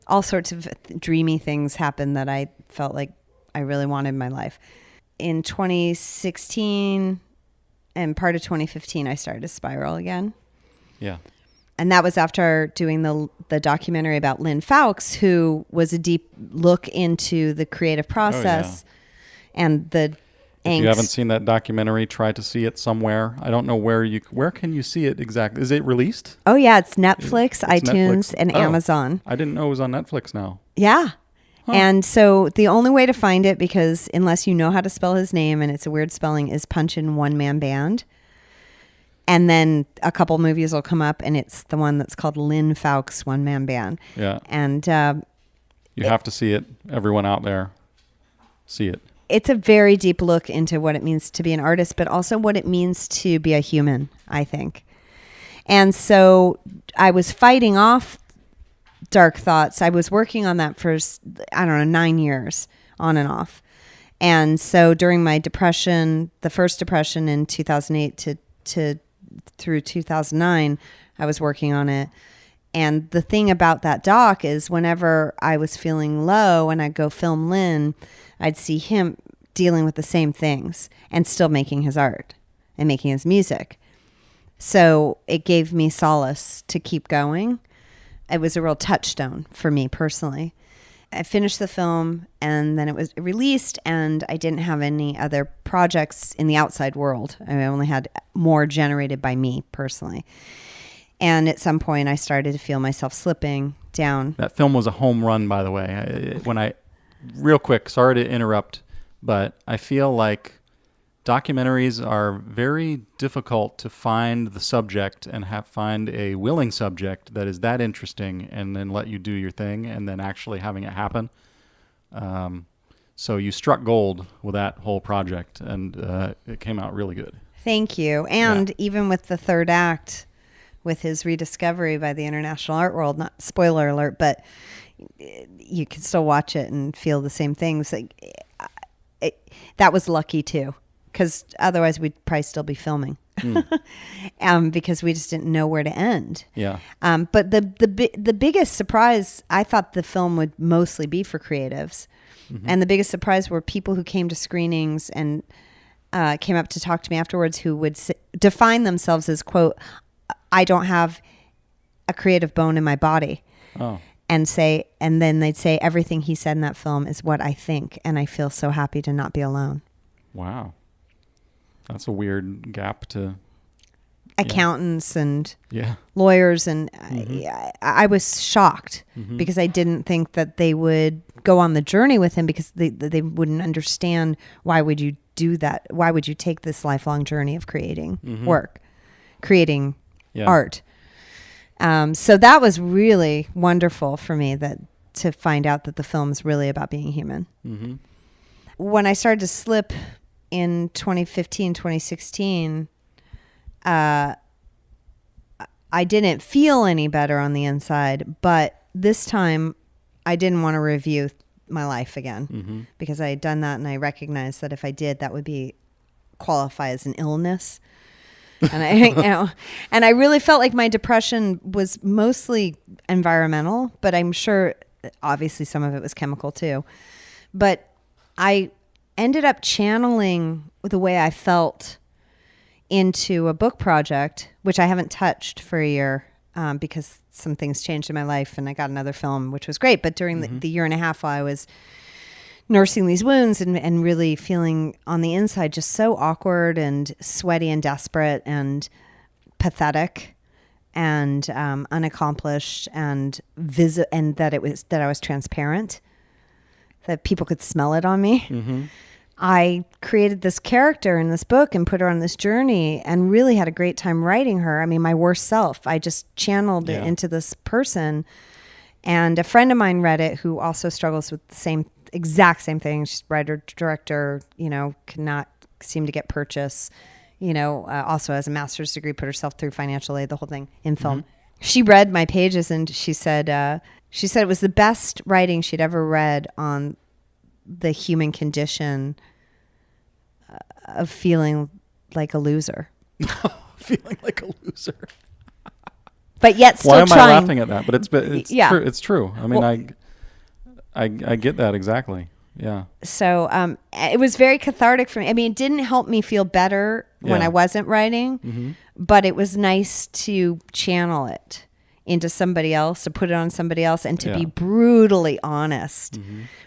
all sorts of dreamy things happened that I felt like I really wanted in my life. In 2016 and part of 2015, I started to spiral again. Yeah. And that was after doing the documentary about Lynn Fowkes, who was a deep look into the creative process and the angst. If you haven't seen that documentary, try to see it somewhere. I don't know where can you see it exactly? Is it released? Oh yeah, it's Netflix, iTunes, Netflix. And Amazon. I didn't know it was on Netflix now. Yeah. Huh. And so the only way to find it, because unless you know how to spell his name and it's a weird spelling, is punch in One Man Band. And then a couple movies will come up and it's the one that's called Lynn Fowkes One Man Band. Yeah. And you have to see it. Everyone out there, see it. It's a very deep look into what it means to be an artist, but also what it means to be a human, I think. And so I was fighting off dark thoughts. I was working on that for, 9 years on and off. And so during my depression, the first depression in 2008 to through 2009, I was working on it. And the thing about that doc is whenever I was feeling low and I'd go film Lynn, I'd see him dealing with the same things and still making his art and making his music. So it gave me solace to keep going. It was a real touchstone for me personally. I finished the film and then it was released and I didn't have any other projects in the outside world. I only had more generated by me personally. And at some point I started to feel myself slipping down. That film was a home run, by the way. Real quick, sorry to interrupt, but I feel like documentaries are very difficult to find the subject and find a willing subject that is that interesting and then let you do your thing and then actually having it happen. So you struck gold with that whole project, and it came out really good. Thank you. And even with the third act, with his rediscovery by the international art world, not spoiler alert, but you can still watch it and feel the same things. That was lucky too, because otherwise we'd probably still be filming, because we just didn't know where to end. Yeah. But the biggest surprise, I thought the film would mostly be for creatives, and the biggest surprise were people who came to screenings and came up to talk to me afterwards, who would define themselves as, quote, I don't have a creative bone in my body. Oh. And then they'd say, everything he said in that film is what I think, and I feel so happy to not be alone. Wow. That's a weird gap to... Accountants and Yeah. lawyers, and I was shocked because I didn't think that they would go on the journey with him, because they wouldn't understand, why would you do that? Why would you take this lifelong journey of creating work, creating art? So that was really wonderful for me, to find out that the film is really about being human. When I started to slip in 2015, 2016, I didn't feel any better on the inside, but this time I didn't want to review my life again, because I had done that, and I recognized that if I did, that would qualify as an illness. And I really felt like my depression was mostly environmental, but I'm sure obviously some of it was chemical too. But I ended up channeling the way I felt into a book project, which I haven't touched for a year, because some things changed in my life, and I got another film, which was great. But during the year and a half while I was nursing these wounds and really feeling on the inside just so awkward and sweaty and desperate and pathetic and unaccomplished, and that I was transparent, that people could smell it on me. I created this character in this book and put her on this journey, and really had a great time writing her. I mean, my worst self, I just channeled it into this person. And a friend of mine read it, who also struggles with the exact same thing. She's writer, director, cannot seem to get purchase, also has a master's degree, put herself through financial aid, the whole thing in film. She read my pages, and she said it was the best writing she'd ever read on the human condition of feeling like a loser. Feeling like a loser. But yet still trying. Why am I laughing at that? But it's true. It's true. I mean, I get that exactly. Yeah. So it was very cathartic for me. I mean, it didn't help me feel better when I wasn't writing, but it was nice to channel it into somebody else, to put it on somebody else, and to be brutally honest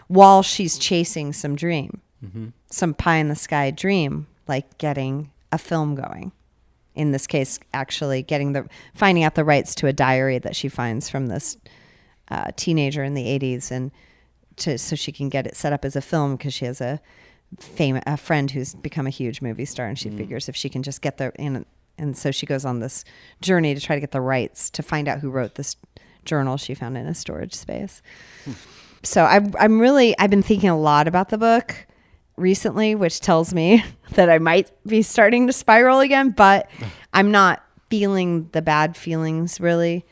while she's chasing some dream, some pie in the sky dream, like getting a film going. In this case, actually finding out the rights to a diary that she finds from this teenager in the 80s, and so she can get it set up as a film, because she has a friend who's become a huge movie star, and she figures if she can just get there in. And so she goes on this journey to try to get the rights to find out who wrote this journal she found in a storage space. So I've been thinking a lot about the book recently, which tells me that I might be starting to spiral again, but I'm not feeling the bad feelings really.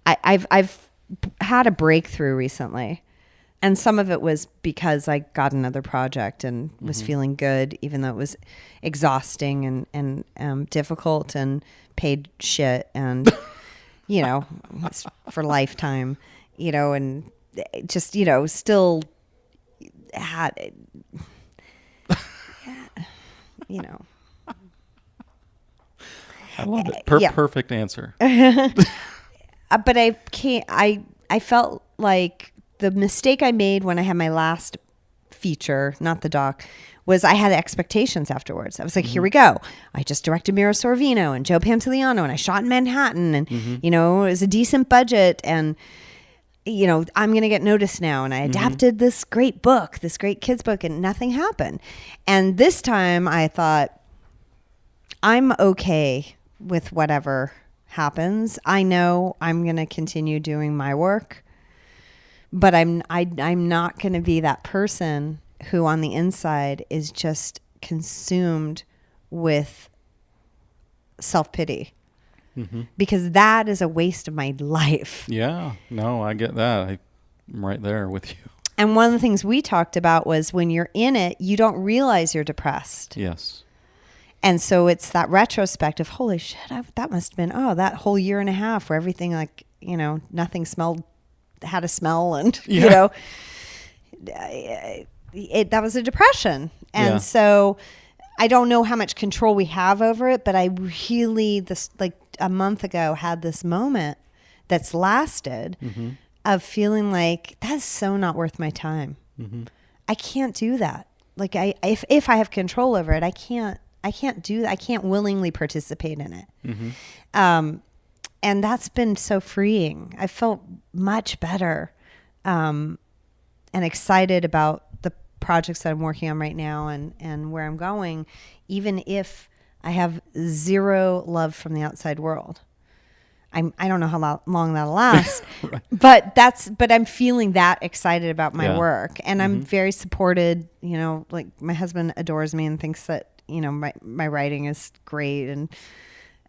I've had a breakthrough recently. And some of it was because I got another project and was feeling good, even though it was exhausting and difficult and paid shit and, for lifetime, and just, still had, I love it. Perfect answer. But I felt like the mistake I made when I had my last feature, not the doc, was I had expectations afterwards. I was like, here we go. I just directed Mira Sorvino and Joe Pantoliano, and I shot in Manhattan, and, it was a decent budget. And, I'm going to get noticed now. And I adapted this great book, this great kids book, and nothing happened. And this time I thought, I'm okay with whatever happens. I know I'm going to continue doing my work, but I'm not going to be that person who on the inside is just consumed with self-pity. Because that is a waste of my life. Yeah, no, I get that. I'm right there with you. And one of the things we talked about was when you're in it, you don't realize you're depressed. Yes. And so it's that retrospective, holy shit, that must have been, that whole year and a half where everything nothing had a smell and, that was a depression. And so I don't know how much control we have over it, but I really, a month ago, had this moment that's lasted of feeling like that's so not worth my time. I can't do that. Like if I have control over it, I can't do that. I can't willingly participate in it. And that's been so freeing. I felt much better and excited about the projects that I'm working on right now and where I'm going, even if I have zero love from the outside world. I don't know how long that'll last, right. but I'm feeling that excited about my work, and I'm very supported. Like my husband adores me and thinks that my writing is great, and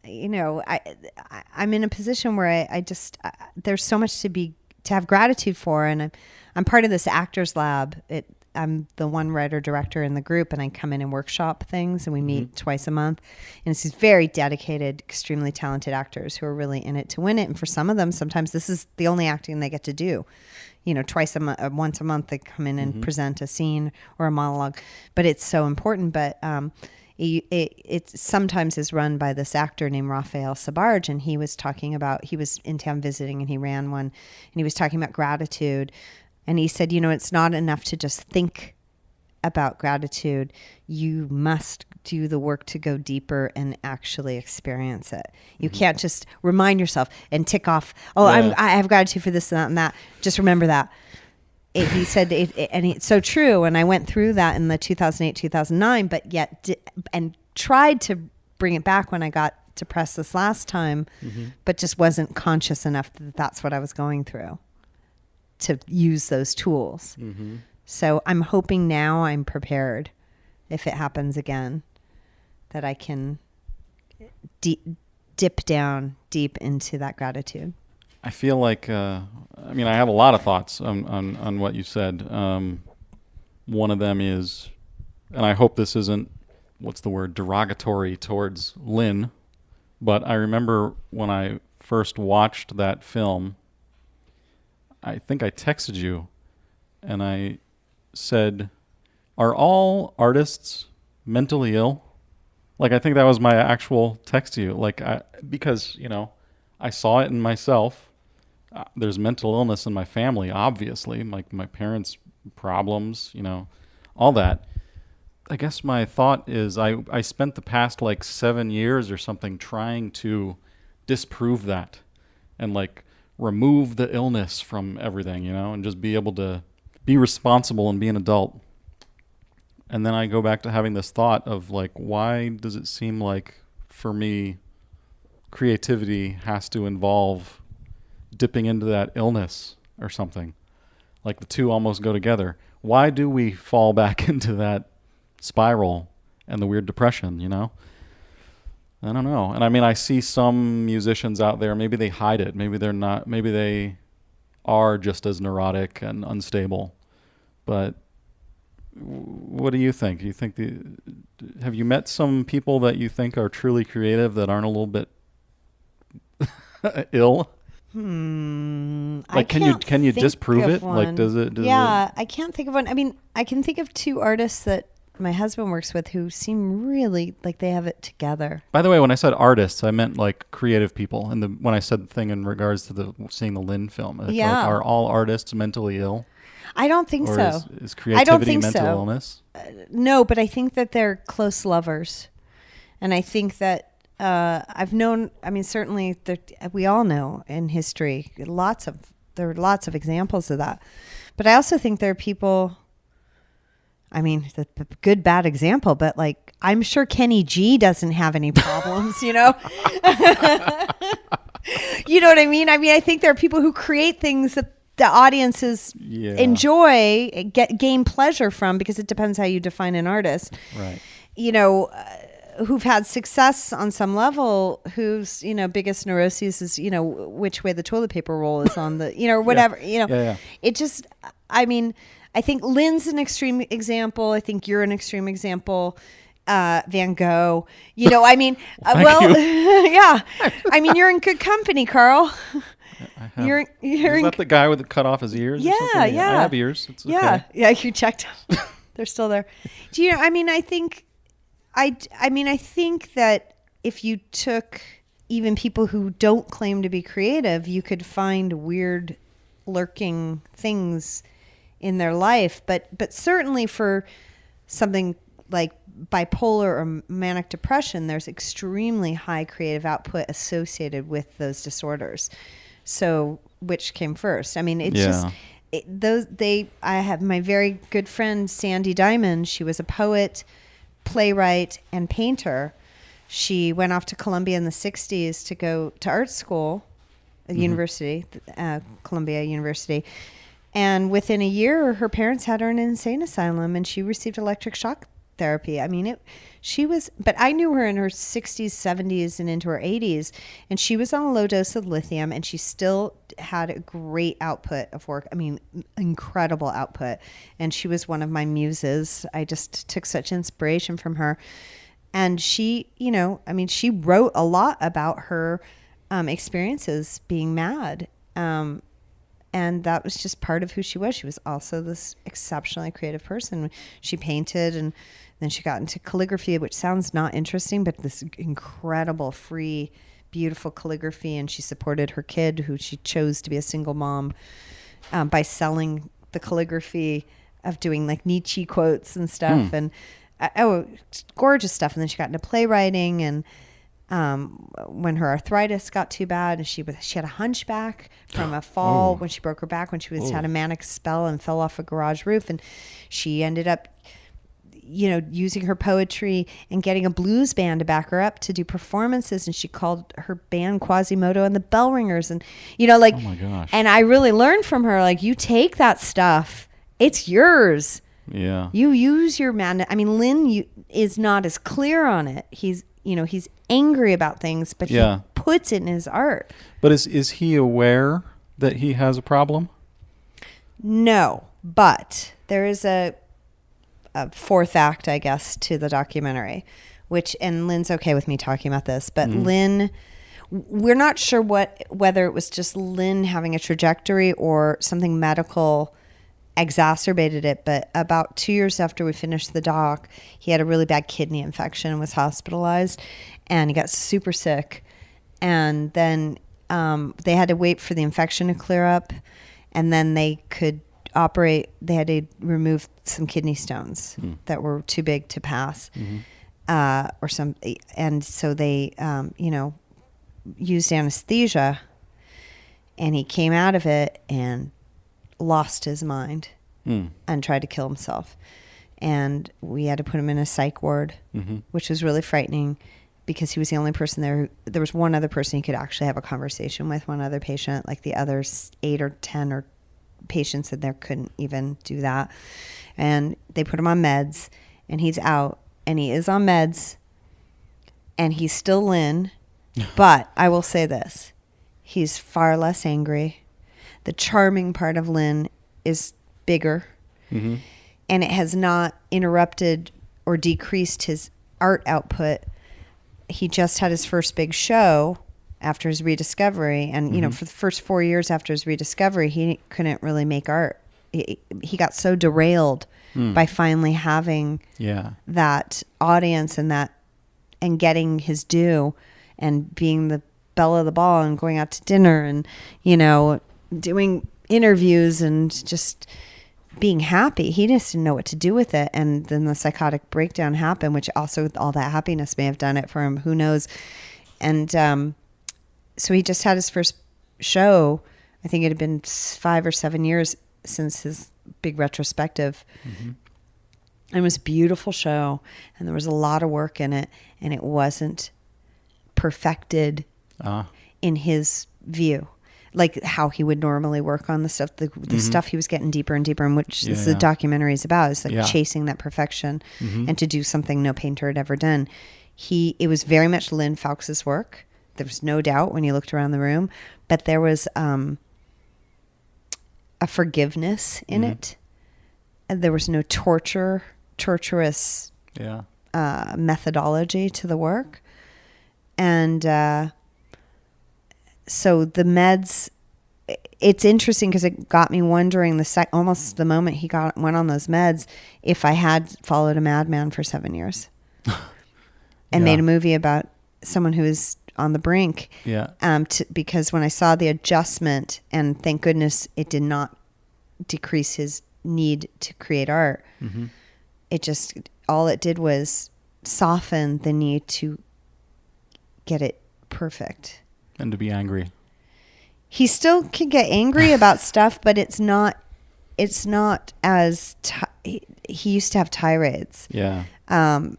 I'm in a position where I just there's so much to have gratitude for, and I'm part of this Actors Lab. I'm the one writer director in the group, and I come in and workshop things, and we meet twice a month. And it's these very dedicated, extremely talented actors who are really in it to win it. And for some of them, sometimes this is the only acting they get to do. Once a month they come in and present a scene or a monologue. But it's so important. But it sometimes is run by this actor named Raphael Sabarge, and he was in town visiting, and he ran one, and he was talking about gratitude. And he said, it's not enough to just think about gratitude. You must do the work to go deeper and actually experience it. You can't just remind yourself and tick off, I have gratitude for this and that and that. Just remember that. He said, and it's so true. And I went through that in the 2008, 2009, but yet, and tried to bring it back when I got depressed this last time, but just wasn't conscious enough that that's what I was going through to use those tools. So I'm hoping now I'm prepared if it happens again, that I can dip down deep into that gratitude. I feel like, I have a lot of thoughts on what you said. One of them is, and I hope this isn't, derogatory towards Lynn, but I remember when I first watched that film, I think I texted you and I said, are all artists mentally ill? Like, I think that was my actual text to you. Because I saw it in myself. There's mental illness in my family, obviously, like my parents' problems, all that. I guess my thought is I spent the past 7 years or something trying to disprove that and remove the illness from everything, and just be able to be responsible and be an adult. And then I go back to having this thought of why does it seem like for me creativity has to involve dipping into that illness or something? The two almost go together. Why do we fall back into that spiral and the weird depression, I don't know. And I see some musicians out there, maybe they hide it. Maybe they're not, maybe they are just as neurotic and unstable. But what do you think? Do you think have you met some people that you think are truly creative that aren't a little bit ill? Can you disprove it? I can't think of one. I can think of two artists that my husband works with who seem really like they have it together. By the way, when I said artists, I meant creative people. And when I said the thing in regards to seeing the Lynn film, are all artists mentally ill? I don't think or so. Is creativity mental illness? No, but I think that they're close lovers. And I think that I've known, certainly we all know in history, lots of there are lots of examples of that. But I also think there are people, I mean, the good, bad example, but like, I'm sure Kenny G doesn't have any problems, you know? You know what I mean? I mean, I think there are people who create things that the audiences enjoy, gain pleasure from, because it depends how you define an artist. Right. You know, who've had success on some level, whose, you know, biggest neuroses is, you know, which way the toilet paper roll is on the, you know, or whatever, you know, it just, I mean, I think Lynn's an extreme example. I think you're an extreme example. Van Gogh, you know, I mean, yeah, I mean, you're in good company, Carl. You're is that the guy with the cut off his ears? Yeah, or something? yeah. I have ears. It's okay. Yeah, you checked. They're still there. Do you know? I mean, I think that if you took even people who don't claim to be creative, you could find weird, lurking things in their life. But certainly for something like bipolar or manic depression, there's extremely high creative output associated with those disorders. So which came first? I mean, it's just I have my very good friend Sandy Diamond. She was a poet, playwright, and painter. She went off to Columbia in the 60s to go to art school at university, Columbia University. And within a year, her parents had her in an insane asylum, and she received electric shock therapy. I mean, but I knew her in her 60s, 70s, and into her 80s, and she was on a low dose of lithium, and she still had a great output of work. I mean, incredible output. And she was one of my muses. I just took such inspiration from her. And she, you know, I mean, she wrote a lot about her experiences being mad. And that was just part of who she was. She was also this exceptionally creative person. She painted, and then she got into calligraphy, which sounds not interesting, but this incredible, free, beautiful calligraphy. And she supported her kid, who she chose to be a single mom, by selling the calligraphy of doing like Nietzsche quotes and stuff. And gorgeous stuff. And then she got into playwriting, and when her arthritis got too bad, and she had a hunchback from a fall when she broke her back, when she had a manic spell and fell off a garage roof, and she ended up, you know, using her poetry and getting a blues band to back her up to do performances, and she called her band Quasimodo and the Bell Ringers, and you know, like, oh my gosh. And I really learned from her, like, you take that stuff, it's yours. Yeah. You use your madness. I mean, Lynn is not as clear on it. He's angry about things, but he puts it in his art. But is he aware that he has a problem? No, but there is a fourth act, I guess, to the documentary, and Lynn's okay with me talking about this, but Lynn, we're not sure whether it was just Lynn having a trajectory or something medical exacerbated it, but about 2 years after we finished the doc, he had a really bad kidney infection and was hospitalized, and he got super sick, and then they had to wait for the infection to clear up, and then they could operate. They had to remove some kidney stones that were too big to pass, and so they used anesthesia, and he came out of it and lost his mind and tried to kill himself. And we had to put him in a psych ward, which was really frightening because he was the only person there. There was one other person he could actually have a conversation with, one other patient. Like the others 8 or 10 or patients in there couldn't even do that. And they put him on meds, and he's out, and he is on meds, and he's still Lynn. But I will say this, he's far less angry. The charming part of Lynn is bigger, and it has not interrupted or decreased his art output. He just had his first big show after his rediscovery, and you know, for the first 4 years after his rediscovery, he couldn't really make art. He got so derailed by finally having that audience and getting his due, and being the belle of the ball, and going out to dinner, and you know, doing interviews and just being happy. He just didn't know what to do with it. And then the psychotic breakdown happened, which also all that happiness may have done it for him. Who knows? And so he just had his first show I think it had been 5 or 7 years since his big retrospective. And it was a beautiful show, and there was a lot of work in it, and it wasn't perfected in his view, like how he would normally work on the stuff. The stuff he was getting deeper and deeper, and which is the documentary is about, is like chasing that perfection and to do something no painter had ever done. It was very much Lynn Fawkes's work. There was no doubt when you looked around the room, but there was a forgiveness in it. And there was no torturous methodology to the work. And so the meds, it's interesting because it got me wondering almost the moment he went on those meds, if I had followed a madman for 7 years and made a movie about someone who is on the brink. Because when I saw the adjustment, and thank goodness it did not decrease his need to create art. All it did was soften the need to get it perfect. And to be angry. He still can get angry about stuff, but it's not as, he used to have tirades. And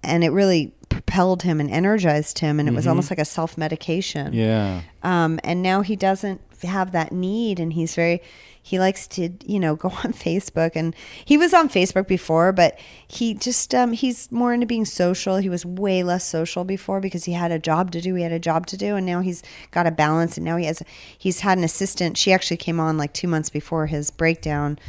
it really propelled him and energized him, and it was almost like a self-medication. And now he doesn't have that need, and he likes to, go on Facebook, and he was on Facebook before, but he just, he's more into being social. He was way less social before because he had a job to do. And now he's got a balance, and now he's had an assistant. She actually came on like 2 months before his breakdown,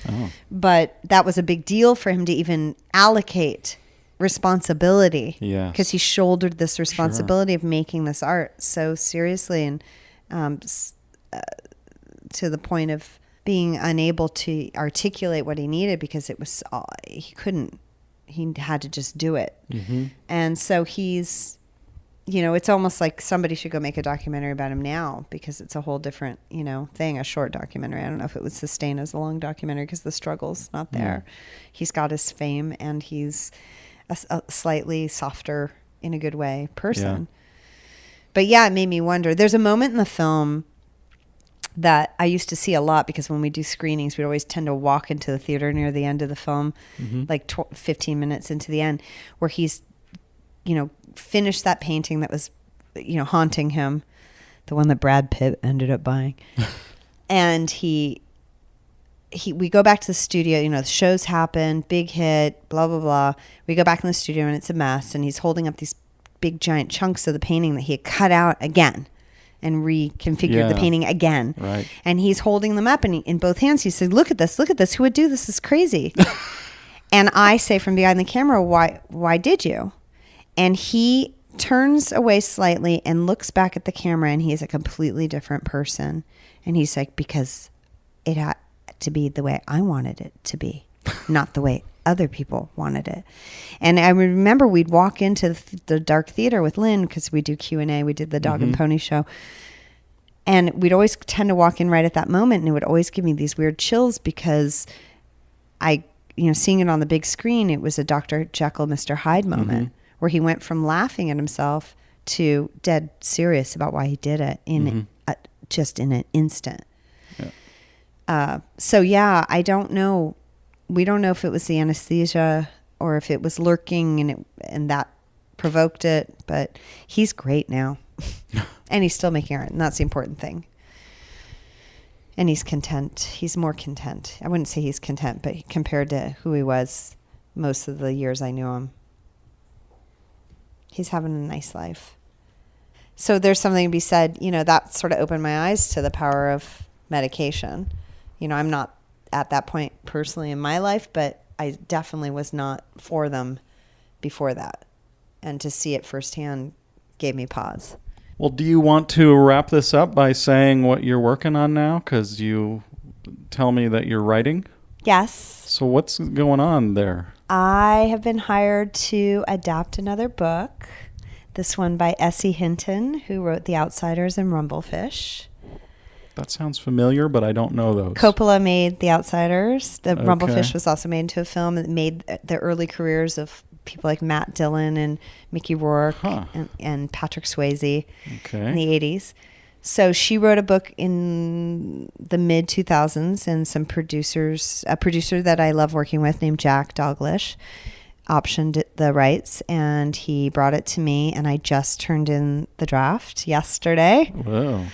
but that was a big deal for him to even allocate responsibility, because he shouldered this responsibility of making this art so seriously, and to the point of being unable to articulate what he needed because it was he had to just do it. And so he's, it's almost like somebody should go make a documentary about him now, because it's a whole different thing, a short documentary. I don't know if it would sustain as a long documentary because the struggle's not there. He's got his fame, and he's a slightly softer, in a good way, person. But it made me wonder. There's a moment in the film that I used to see a lot, because when we do screenings, we always tend to walk into the theater near the end of the film, like 15 minutes into the end, where he's, finished that painting that was, haunting him, the one that Brad Pitt ended up buying. And we go back to the studio, the show's happened, big hit, blah, blah, blah. We go back in the studio, and it's a mess, and he's holding up these big giant chunks of the painting that he had cut out again and reconfigured the painting again. Right. And he's holding them up, and in both hands he said, look at this, who would do this? This is crazy. And I say from behind the camera, why did you? And he turns away slightly and looks back at the camera, and he's a completely different person. And he's like, because it had to be the way I wanted it to be, not the way other people wanted it. And I remember we'd walk into the dark theater with Lynn, because we do Q&A. We did the Dog and Pony show. And we'd always tend to walk in right at that moment, and it would always give me these weird chills, because seeing it on the big screen, it was a Dr. Jekyll, Mr. Hyde moment, where he went from laughing at himself to dead serious about why he did it just in an instant. I don't know. We don't know if it was the anesthesia or if it was lurking and that provoked it, but he's great now. And he's still making art, and that's the important thing. And he's content. He's more content. I wouldn't say he's content, but compared to who he was most of the years I knew him, he's having a nice life. So there's something to be said, that sort of opened my eyes to the power of medication. I'm not at that point personally in my life, but I definitely was not for them before that. And to see it firsthand gave me pause. Well, do you want to wrap this up by saying what you're working on now? Because you tell me that you're writing. Yes. So what's going on there? I have been hired to adapt another book. This one by Essie Hinton, who wrote The Outsiders and Rumblefish. That sounds familiar, but I don't know those. Coppola made The Outsiders. The Rumblefish was also made into a film. It made the early careers of people like Matt Dillon and Mickey Rourke and Patrick Swayze in the 80s. So she wrote a book in the mid 2000s, and some producers, a producer that I love working with named Jack Doglish, optioned the rights, and he brought it to me, and I just turned in the draft yesterday. Whoa.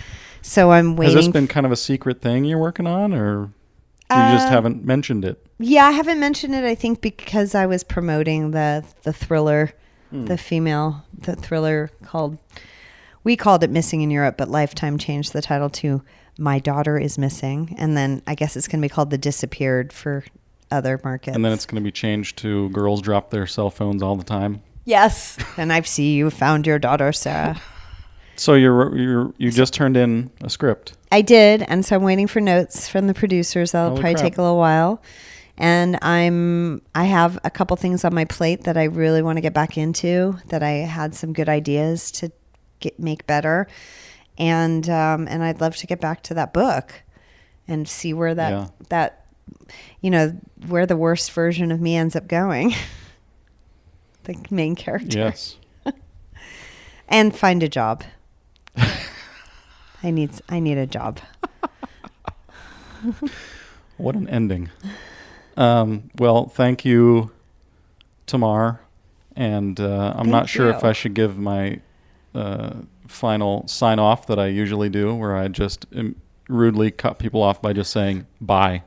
So I'm waiting. Has this been kind of a secret thing you're working on, or you just haven't mentioned it? Yeah, I haven't mentioned it, I think, because I was promoting the thriller, the thriller called, we called it Missing in Europe, but Lifetime changed the title to My Daughter is Missing. And then I guess it's going to be called The Disappeared for other markets. And then it's going to be changed to Girls Drop Their Cell Phones All the Time. Yes. And I see you found your daughter, Sarah. So you just turned in a script. I did, and so I'm waiting for notes from the producers. That'll Holy probably crap. take a little while. And I have a couple things on my plate that I really want to get back into, that I had some good ideas to make better. And I'd love to get back to that book and see where that where the worst version of me ends up going. The main character. Yes. And find a job. I need a job. What an ending. Well, thank you, Tamar. And I'm not sure if I should give my final sign off that I usually do, where I just rudely cut people off by just saying bye.